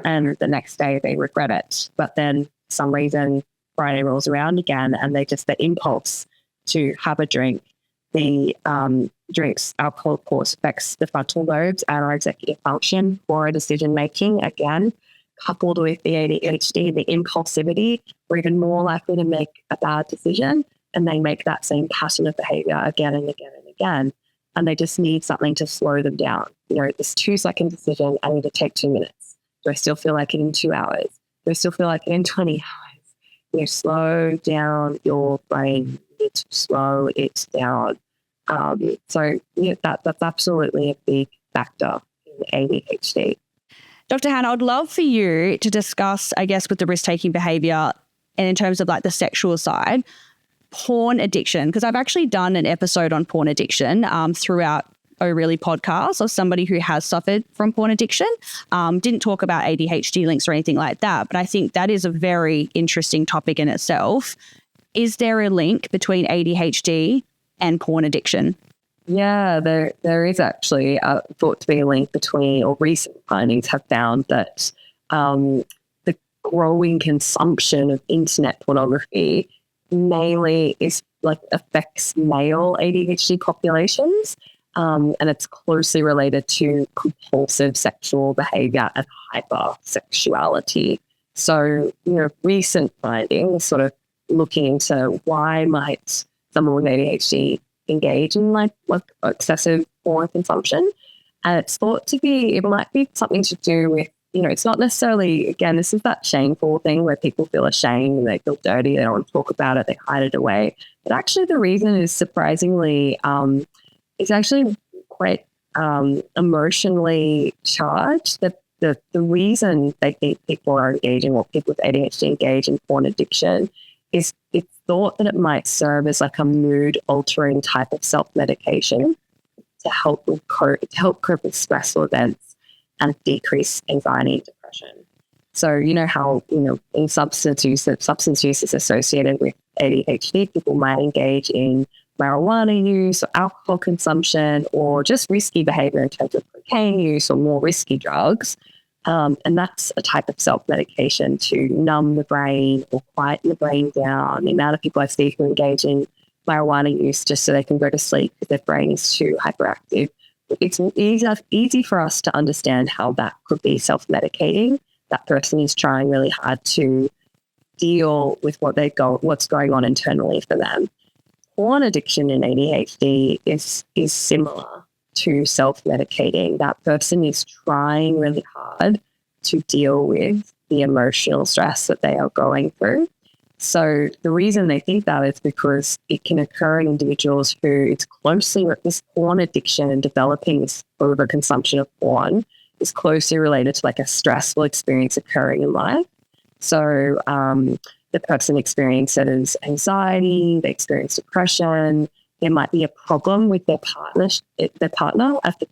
and the next day they regret it. But then for some reason Friday rolls around again and they just, the impulse to have a drink, the alcohol, of course, affects the frontal lobes and our executive function for decision making. Again, coupled with the ADHD, the impulsivity, we're even more likely to make a bad decision, and they make that same pattern of behavior again and again and again. And they just need something to slow them down. This 2-second decision, I need to take 2 minutes. Do I still feel like it in 2 hours? Do I still feel like it in 20 hours? Slow down your brain. You need to slow it down. That's absolutely a big factor in ADHD. Dr. Hannah, I'd love for you to discuss, I guess, with the risk-taking behavior and in terms of like the sexual side, porn addiction, because I've actually done an episode on porn addiction throughout O'Reilly podcast of somebody who has suffered from porn addiction. Didn't talk about ADHD links or anything like that, but I think that is a very interesting topic in itself. Is there a link between ADHD and porn addiction? Yeah, there is actually thought to be a link between, or recent findings have found that the growing consumption of internet pornography mainly affects male ADHD populations, and it's closely related to compulsive sexual behavior and hypersexuality. So, recent findings sort of looking into why might someone with ADHD engage in like excessive porn consumption. And it's thought to be, it might be something to do with, it's not necessarily, again, this is that shameful thing where people feel ashamed and they feel dirty, they don't want to talk about it, they hide it away. But actually the reason is surprisingly, it's actually quite emotionally charged. The reason they think people are engaging, or people with ADHD engage in porn addiction, is it's thought that it might serve as like a mood-altering type of self-medication to help cope with stressful events and decrease anxiety and depression. So how in substance use is associated with ADHD, people might engage in marijuana use or alcohol consumption or just risky behavior in terms of cocaine use or more risky drugs. And that's a type of self-medication to numb the brain or quieten the brain down. The amount of people I see who engage in marijuana use just so they can go to sleep because their brain is too hyperactive. It's easy for us to understand how that could be self-medicating. That person is trying really hard to deal with what's going on internally for them. Porn addiction in ADHD is similar to self-medicating. That person is trying really hard to deal with the emotional stress that they are going through. So the reason they think that is because it can occur in individuals who this porn addiction and developing this overconsumption of porn is closely related to like a stressful experience occurring in life. So the person experiences anxiety, they experience depression. There might be a problem with their partner at the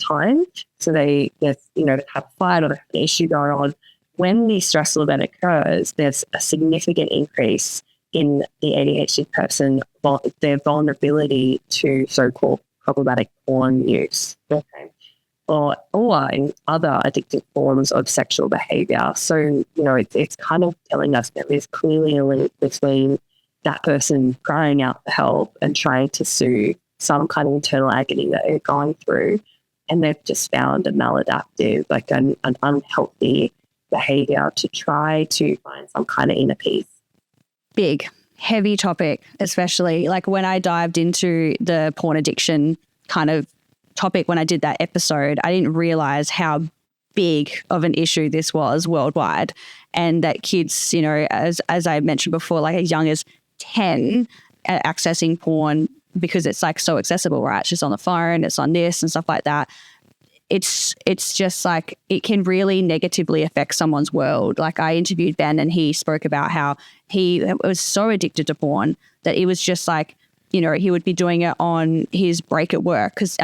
time. So they have a fight or they have an issue going on. When the stressful event occurs, there's a significant increase in the ADHD person, their vulnerability to so-called problematic porn use, okay, or in other addictive forms of sexual behavior. So, it's kind of telling us that there's clearly a link between that person crying out for help and trying to soothe some kind of internal agony that they're going through, and they've just found a maladaptive, like an unhealthy behavior to try to find some kind of inner peace. Big, heavy topic, especially like when I dived into the porn addiction kind of topic when I did that episode, I didn't realize how big of an issue this was worldwide, and that kids, as I mentioned before, like as young as 10 accessing porn because it's like so accessible, right? It's just on the phone, it's on this and stuff like that. It's just like it can really negatively affect someone's world. Like I interviewed Ben and he spoke about how he was so addicted to porn that it was just like, he would be doing it on his break at work. Because,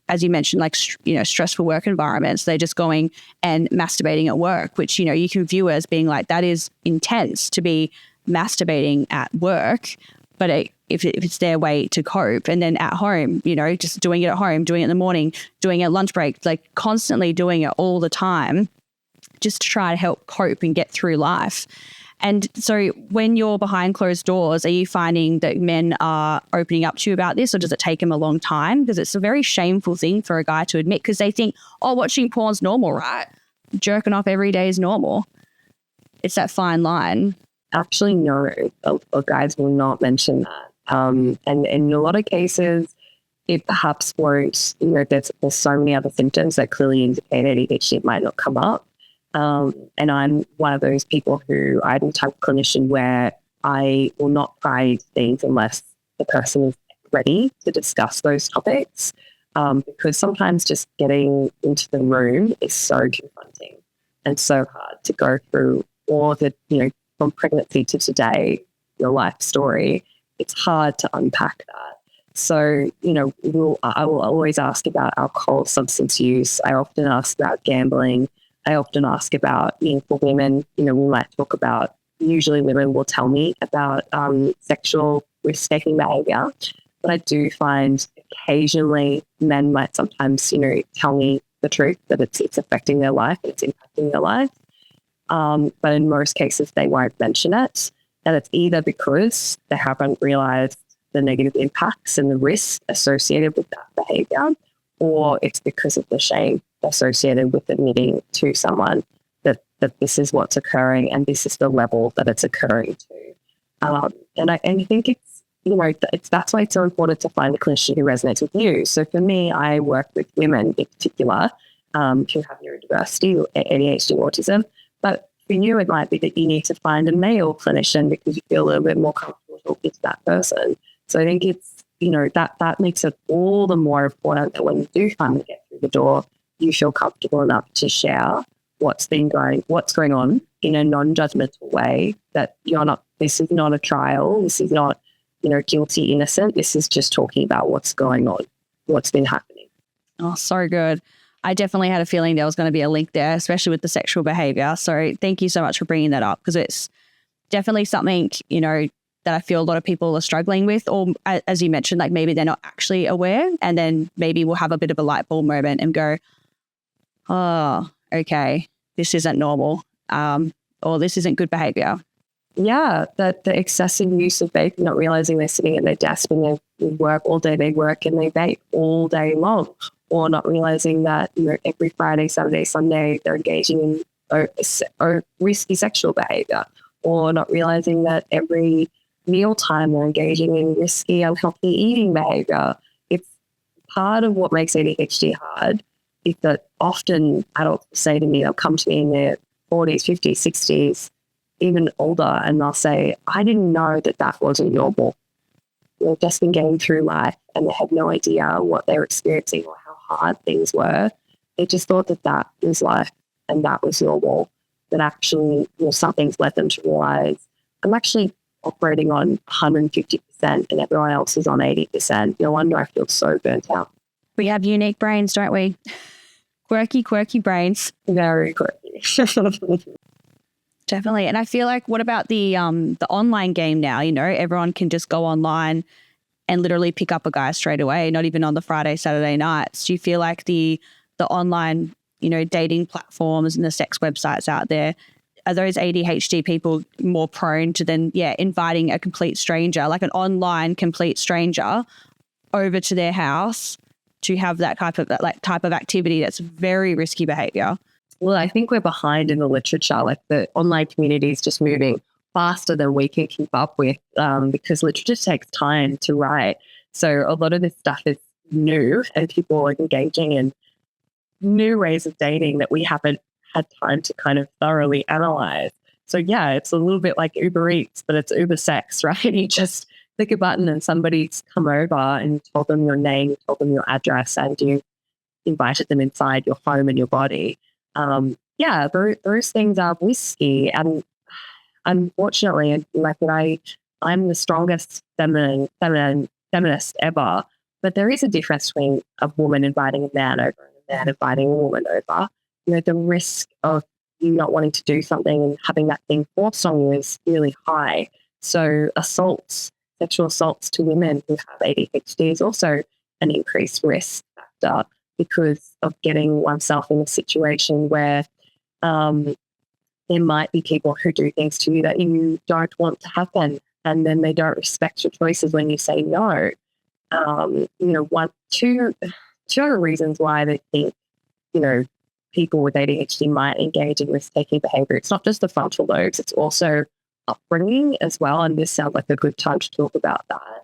as you mentioned, like, stressful work environments, they're just going and masturbating at work, which, you can view as being like, that is intense to be masturbating at work. But if it's their way to cope, and then at home, just doing it at home, doing it in the morning, doing it at lunch break, like constantly doing it all the time, just to try to help cope and get through life. And so when you're behind closed doors, are you finding that men are opening up to you about this, or does it take them a long time? Because it's a very shameful thing for a guy to admit, because they think, watching porn's normal, right? Jerking off every day is normal. It's that fine line. Actually, no, guys will not mention that. And in a lot of cases, it perhaps won't, there's so many other symptoms that clearly indicate ADHD might not come up. And I'm one of those people who I'm the type of clinician where I will not pry things unless the person is ready to discuss those topics, because sometimes just getting into the room is so confronting and so hard to go through all the, from pregnancy to today, your life story. It's hard to unpack that. So, I will always ask about alcohol, substance use. I often ask about gambling. I often ask about, for women, we might talk about, usually women will tell me about sexual risk-taking behavior. But I do find occasionally men might sometimes, tell me the truth, that it's affecting their life, it's impacting their life. But in most cases, they won't mention it. And it's either because they haven't realized the negative impacts and the risks associated with that behavior, or it's because of the shame associated with admitting to someone that that this is what's occurring and this is the level that it's occurring to. And I think it's, that's why it's so important to find a clinician who resonates with you. So for me, I work with women in particular who have neurodiversity, ADHD, autism. But for you, it might be that you need to find a male clinician because you feel a little bit more comfortable talking to that person. So I think it's, that makes it all the more important that when you do finally get through the door, you feel comfortable enough to share what's going on in a non-judgmental way, that this is not a trial, this is not, guilty, innocent, this is just talking about what's going on, what's been happening. Oh, so good. I definitely had a feeling there was going to be a link there, especially with the sexual behavior. So thank you so much for bringing that up, because it's definitely something, that I feel a lot of people are struggling with, or as you mentioned, like maybe they're not actually aware, and then maybe we'll have a bit of a light bulb moment and go, oh, okay, this isn't normal, or this isn't good behavior. Yeah, the excessive use of vape, not realizing they're sitting at their desk and they work all day, they work and they vape all day long, or not realizing that every Friday, Saturday, Sunday they're engaging in risky sexual behavior, or not realizing that every mealtime they're engaging in risky, unhealthy eating behavior. It's part of what makes ADHD hard is that often adults say to me, they'll come to me in their 40s, 50s, 60s, even older, and they'll say, I didn't know that wasn't normal. They've just been getting through life and they had no idea what they were experiencing or how hard things were. They just thought that was life and that was normal. But actually, something's led them to realize, I'm actually operating on 150% and everyone else is on 80%. No wonder I feel so burnt out. We have unique brains, don't we? Quirky brains. Very quirky. Definitely. And I feel like, what about the online game now? Everyone can just go online and literally pick up a guy straight away, not even on the Friday, Saturday nights. Do you feel like the online, dating platforms and the sex websites out there, are those ADHD people more prone to then, inviting a complete stranger, like an online complete stranger, over to their house to have that type of activity that's very risky behavior? Well, I think we're behind in the literature. Like, the online community is just moving faster than we can keep up with, because literature takes time to write. So a lot of this stuff is new and people are engaging in new ways of dating that we haven't had time to kind of thoroughly analyze. So yeah, it's a little bit like Uber Eats, but it's Uber sex, right? You just click a button and somebody's come over and you told them your name, you told them your address, and you invited them inside your home and your body. Those things are risky, and unfortunately, like, I'm the strongest feminist ever, but there is a difference between a woman inviting a man over and a man inviting a woman over. The risk of you not wanting to do something and having that thing forced on you is really high. So sexual assaults to women who have ADHD is also an increased risk factor, because of getting oneself in a situation where there might be people who do things to you that you don't want to happen, and then they don't respect your choices when you say no. Two other reasons why they think, people with ADHD might engage in risk-taking behavior. It's not just the frontal lobes, it's also upbringing as well. And this sounds like a good time to talk about that.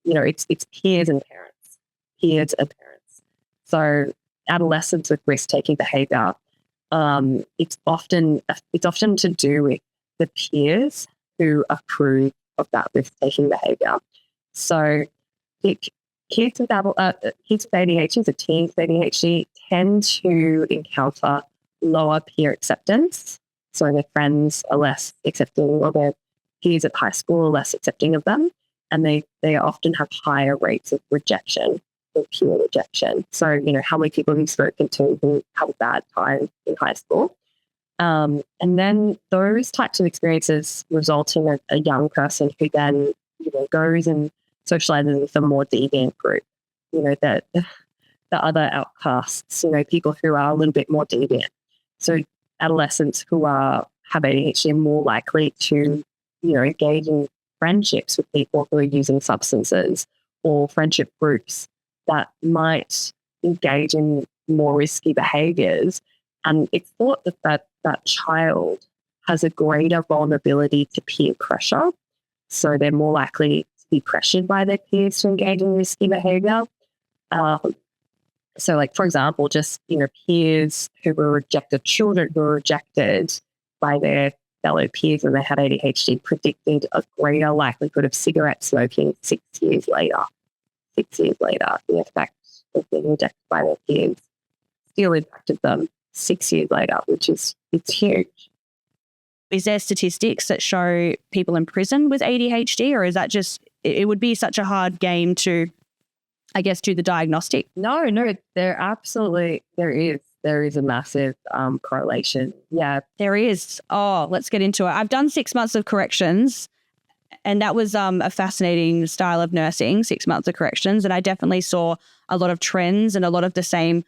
It's peers and parents. So adolescents with risk-taking behavior, it's often to do with the peers who approve of that risk-taking behavior. So kids with ADHD, the teens with ADHD, tend to encounter lower peer acceptance. So their friends are less accepting, or their peers at high school are less accepting of them, and they often have higher rates of rejection, or peer rejection. So, how many people have you spoken to who have a bad time in high school? And then those types of experiences result in a young person who then, goes and socializes with a more deviant group, the other outcasts, people who are a little bit more deviant. So adolescents who have ADHD are more likely to, engage in friendships with people who are using substances, or friendship groups that might engage in more risky behaviors. And it's thought that child has a greater vulnerability to peer pressure. So they're more likely to be pressured by their peers to engage in risky behavior. So, like, for example, just, peers who were rejected, children who were rejected by their fellow peers when they had ADHD predicted a greater likelihood of cigarette smoking 6 years later. 6 years later, the effect of being rejected by their peers still impacted them 6 years later, it's huge. Is there statistics that show people in prison with ADHD, or is that just, it would be such a hard game to, I guess, do the diagnostic? No, there is a massive correlation. Yeah. There is. Oh, let's get into it. I've done 6 months of corrections, and that was a fascinating style of nursing, 6 months of corrections. And I definitely saw a lot of trends and a lot of the same,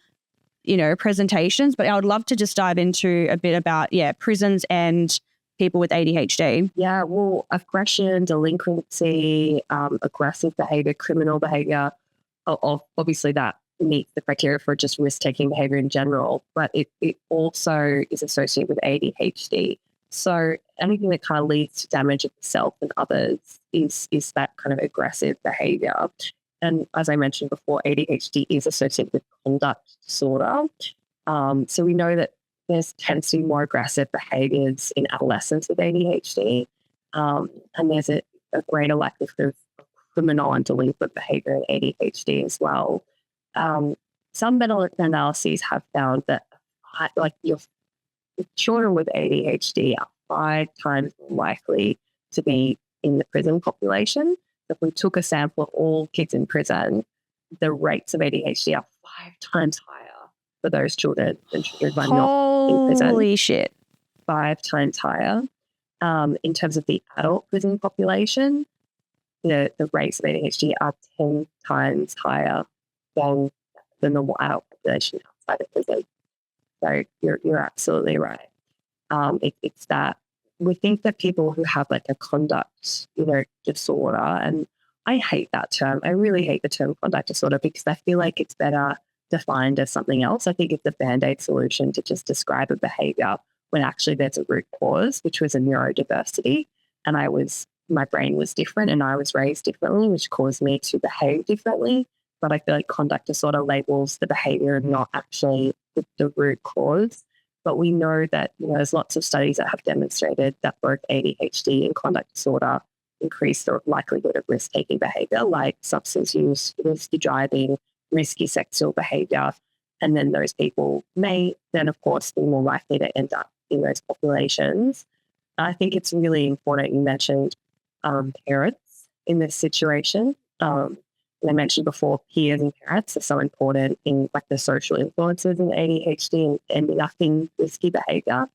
presentations. But I would love to just dive into a bit about, prisons and people with ADHD. Yeah, well, aggression, delinquency, aggressive behavior, criminal behavior, obviously that meets the criteria for just risk-taking behavior in general, but it also is associated with ADHD. So anything that kind of leads to damage of the self and others is that kind of aggressive behavior. And as I mentioned before, ADHD is associated with conduct disorder. So we know that there's tends to be more aggressive behaviors in adolescents with ADHD, and there's a greater likelihood of criminal and delinquent behavior in ADHD as well. Some meta-analyses have found that your children with ADHD are 5 times more likely to be in the prison population. If we took a sample of all kids in prison, the rates of ADHD are 5 times higher for those children than children who are not in prison. Holy shit. 5 times higher. In terms of the adult prison population, the rates of ADHD are 10 times higher than the normal adult population outside of prison. So you're absolutely right. It's that we think that people who have like a conduct, disorder, and I hate that term. I really hate the term conduct disorder because I feel like it's better defined as something else. I think it's a Band-Aid solution to just describe a behavior when actually there's a root cause, which was a neurodiversity. And my brain was different and I was raised differently, which caused me to behave differently. But I feel like conduct disorder labels the behavior and not actually the root cause. But we know that there's lots of studies that have demonstrated that both ADHD and conduct disorder increase the likelihood of risk-taking behavior, like substance use, risky driving, risky sexual behavior. And then those people may then, of course, be more likely to end up in those populations. I think it's really important you mentioned parents in this situation. I mentioned before, peers and parents are so important in like the social influences in ADHD and ending up in risky behavior.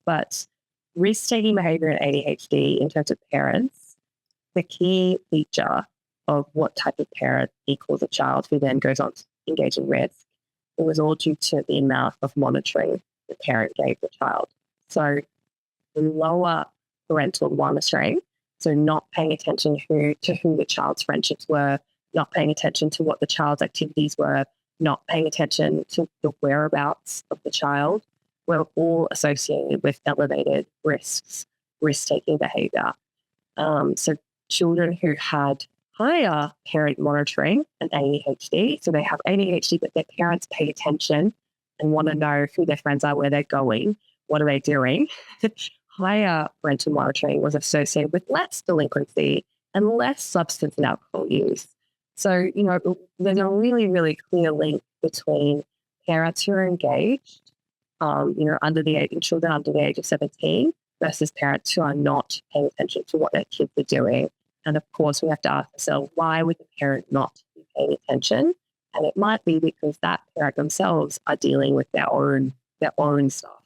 But risk-taking behavior in ADHD in terms of parents, the key feature of what type of parent equals a child who then goes on to engage in risk, it was all due to the amount of monitoring the parent gave the child. So the lower parental monitoring, so not paying attention to who the child's friendships were, not paying attention to what the child's activities were, not paying attention to the whereabouts of the child, were all associated with elevated risks, risk-taking behavior. So children who had higher parent monitoring and ADHD, so they have ADHD, but their parents pay attention and want to know who their friends are, where they're going, what are they doing. Higher parental monitoring was associated with less delinquency and less substance and alcohol use. So, there's a really, really clear link between parents who are engaged, children under the age of 17 versus parents who are not paying attention to what their kids are doing. And of course, we have to ask ourselves, why would the parent not be paying attention? And it might be because that parent themselves are dealing with their own stuff.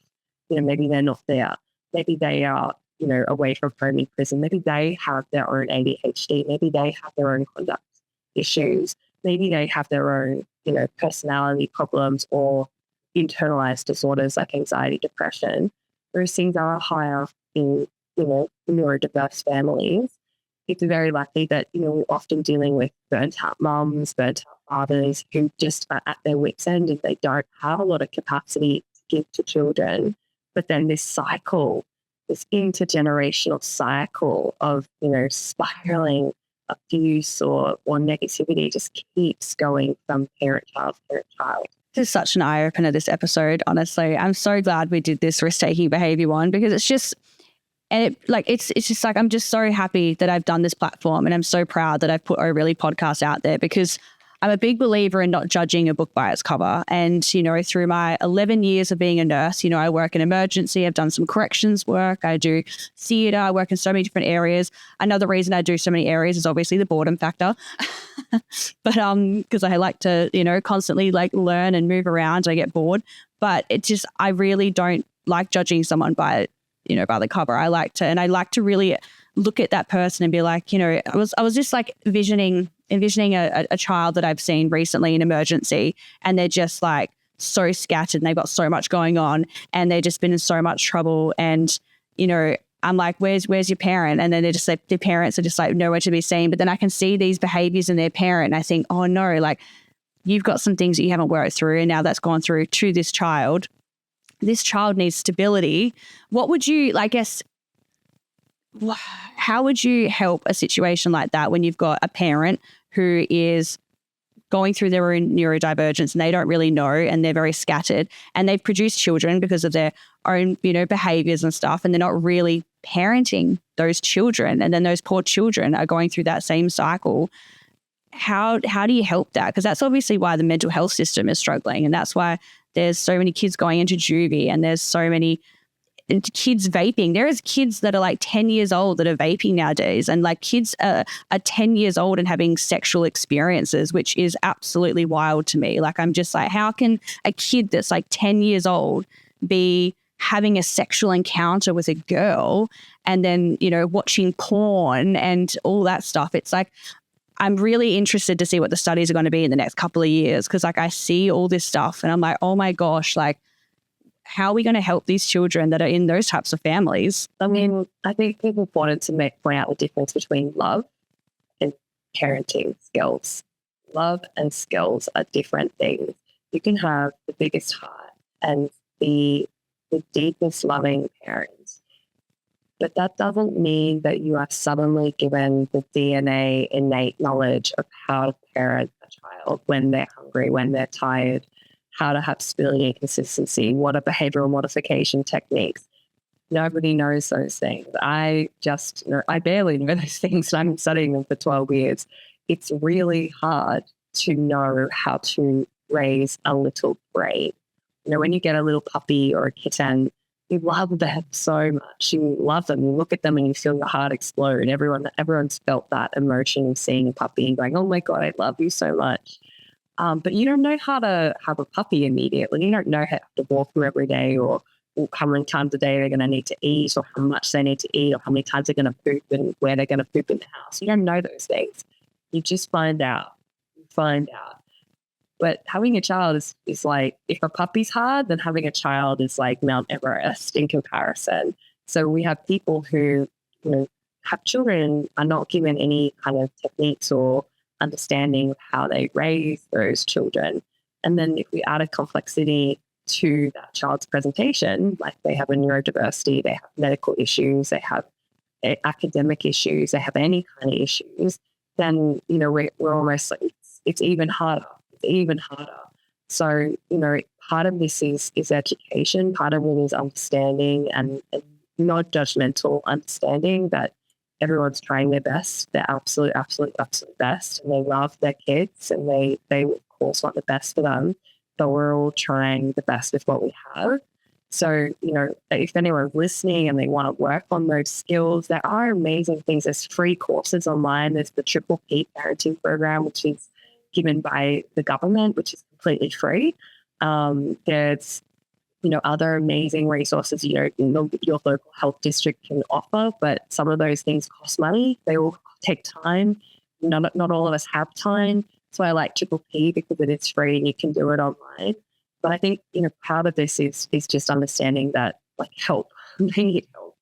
Maybe they're not there. Maybe they are, away from home in prison. Maybe they have their own ADHD. Maybe they have their own conduct issues. Maybe they have their own, personality problems or internalized disorders like anxiety, depression. Those things are higher in, neurodiverse families. It's very likely that, we're often dealing with burnt out mums, burnt out fathers who just are at their wits' end and they don't have a lot of capacity to give to children. But then this cycle, this intergenerational cycle of, spiraling abuse or negativity just keeps going from parent, child, parent, child. This is such an eye-opener, this episode, honestly. I'm so glad we did this risk-taking behavior one, because it's just, and it's just like, I'm just so happy that I've done this platform, and I'm so proud that I've put a really podcast out there, because I'm a big believer in not judging a book by its cover. And, through my 11 years of being a nurse, I work in emergency, I've done some corrections work, I do theatre, I work in so many different areas. Another reason I do so many areas is obviously the boredom factor. But because I like to, constantly learn and move around, I get bored. But it just, I really don't like judging someone by the cover. I like to really look at that person and be like, I was just envisioning a child that I've seen recently in emergency, and they're just so scattered and they've got so much going on and they've just been in so much trouble. And, I'm like, where's your parent? And then they're just their parents are just nowhere to be seen. But then I can see these behaviors in their parent and I think, oh no, you've got some things that you haven't worked through, and now that's gone through to this child. This child needs stability. What would you, how would you help a situation like that when you've got a parent who is going through their own neurodivergence and they don't really know, and they're very scattered, and they've produced children because of their own, behaviors and stuff, and they're not really parenting those children, and then those poor children are going through that same cycle? How do you help that? Because that's obviously why the mental health system is struggling, and that's why there's so many kids going into juvie, and there's so many kids vaping. There is kids that are 10 years old that are vaping nowadays, and kids are 10 years old and having sexual experiences, which is absolutely wild to me. I'm just how can a kid that's 10 years old be having a sexual encounter with a girl and then, watching porn and all that stuff? It's I'm really interested to see what the studies are going to be in the next couple of years, because I see all this stuff and I'm like, oh my gosh, how are we going to help these children that are in those types of families? I mean, I think people wanted to point out the difference between love and parenting skills. Love and skills are different things. You can have the biggest heart and be the deepest loving parent, but that doesn't mean that you are suddenly given the DNA innate knowledge of how to parent a child when they're hungry, when they're tired, how to have stability and consistency, what are behavioral modification techniques. Nobody knows those things. I barely know those things, and I've been studying them for 12 years. It's really hard to know how to raise a little brain. When you get a little puppy or a kitten, you love them so much. You love them. You look at them and you feel your heart explode. Everyone's felt that emotion of seeing a puppy and going, oh my God, I love you so much. But you don't know how to have a puppy immediately. You don't know how to walk them every day, or how many times a day they're going to need to eat, or how much they need to eat, or how many times they're going to poop and where they're going to poop in the house. You don't know those things. You just find out. But having a child is if a puppy's hard, then having a child is like Mount Everest in comparison. So we have people who have children, are not given any kind of techniques or understanding of how they raise those children. And then if we add a complexity to that child's presentation, like they have a neurodiversity, they have medical issues, they have academic issues, they have any kind of issues, then, we're almost it's even harder. So, part of this is education, part of it is understanding and not judgmental understanding that everyone's trying their best, their absolute best, and they love their kids and they of course want the best for them, but we're all trying the best with what we have. So, if anyone's listening and they want to work on those skills, there are amazing things. There's free courses online. There's the Triple P parenting program, which is given by the government, which is completely free. There's other amazing resources, your local health district can offer, but some of those things cost money. They all take time. Not all of us have time. So I like Triple P because it is free and you can do it online. But I think, part of this is just understanding that help, they need help.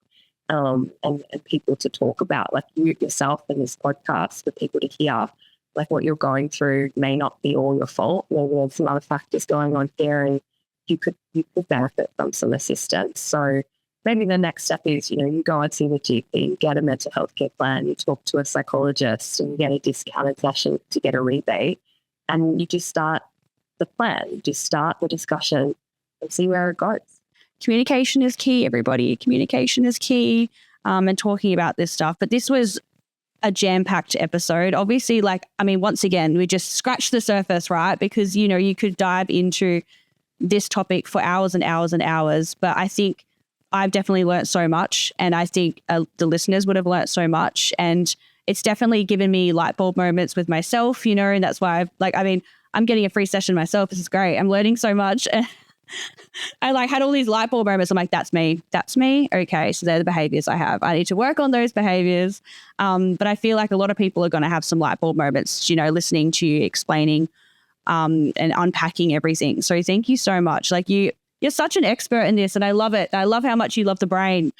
And people to talk about, like you yourself in this podcast, for people to hear, what you're going through may not be all your fault. Maybe there's some other factors going on here, and you could benefit from some assistance. So maybe the next step is, you go and see the GP, you get a mental health care plan, you talk to a psychologist and you get a discounted session to get a rebate, and you just start the plan, you just start the discussion and see where it goes. Communication is key, everybody. Communication is key, and talking about this stuff. But this was a jam-packed episode. Obviously, once again, we just scratched the surface, right? Because, you could dive into this topic for hours and hours and hours. But I think I've definitely learnt so much, and I think the listeners would have learnt so much. And it's definitely given me light bulb moments with myself, and that's why I'm getting a free session myself. This is great. I'm learning so much. I had all these light bulb moments. I'm like, that's me. That's me. Okay. So they're the behaviors I have. I need to work on those behaviors. But I feel like a lot of people are going to have some light bulb moments, listening to you explaining and unpacking everything. So thank you so much. You're such an expert in this, and I love it. I love how much you love the brain.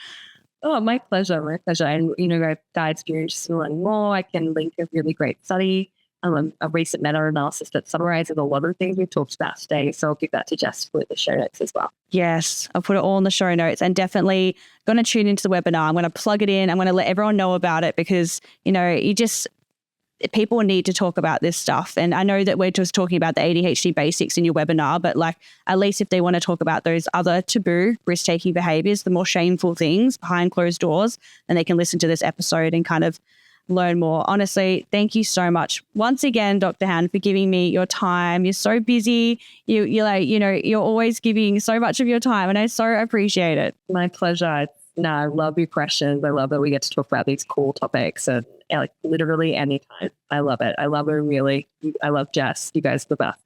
Oh, my pleasure. My pleasure. And, if guides you're interested in learning more, I can link a really great study, a recent meta-analysis that summarizes a lot of the things we've talked about today. So I'll give that to Jess for the show notes as well. Yes, I'll put it all in the show notes, and definitely going to tune into the webinar. I'm going to plug it in. I'm going to let everyone know about it because, people need to talk about this stuff. And I know that we're just talking about the ADHD basics in your webinar, but at least if they want to talk about those other taboo risk-taking behaviors, the more shameful things behind closed doors, then they can listen to this episode and kind of learn more. Honestly, thank you so much once again, Dr. Han, for giving me your time. You're so busy. You're always giving so much of your time, and I so appreciate it. My pleasure. I love your questions. I love that we get to talk about these cool topics, and literally anytime. I love it. I love her really. I love Jess. You guys are the best.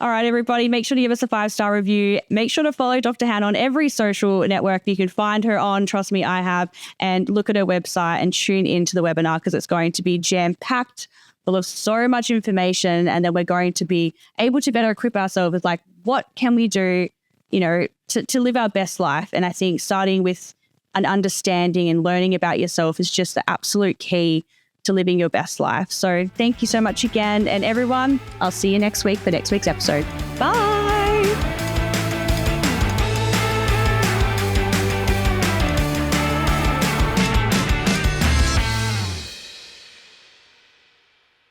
All right, everybody, make sure to give us a 5-star review. Make sure to follow Dr. Hannah on every social network you can find her on. Trust me, I have. And look at her website and tune into the webinar because it's going to be jam-packed full of so much information. And then we're going to be able to better equip ourselves with what can we do, to live our best life. And I think starting with an understanding and learning about yourself is just the absolute key to living your best life. So thank you so much again. And everyone, I'll see you next week for next week's episode. Bye.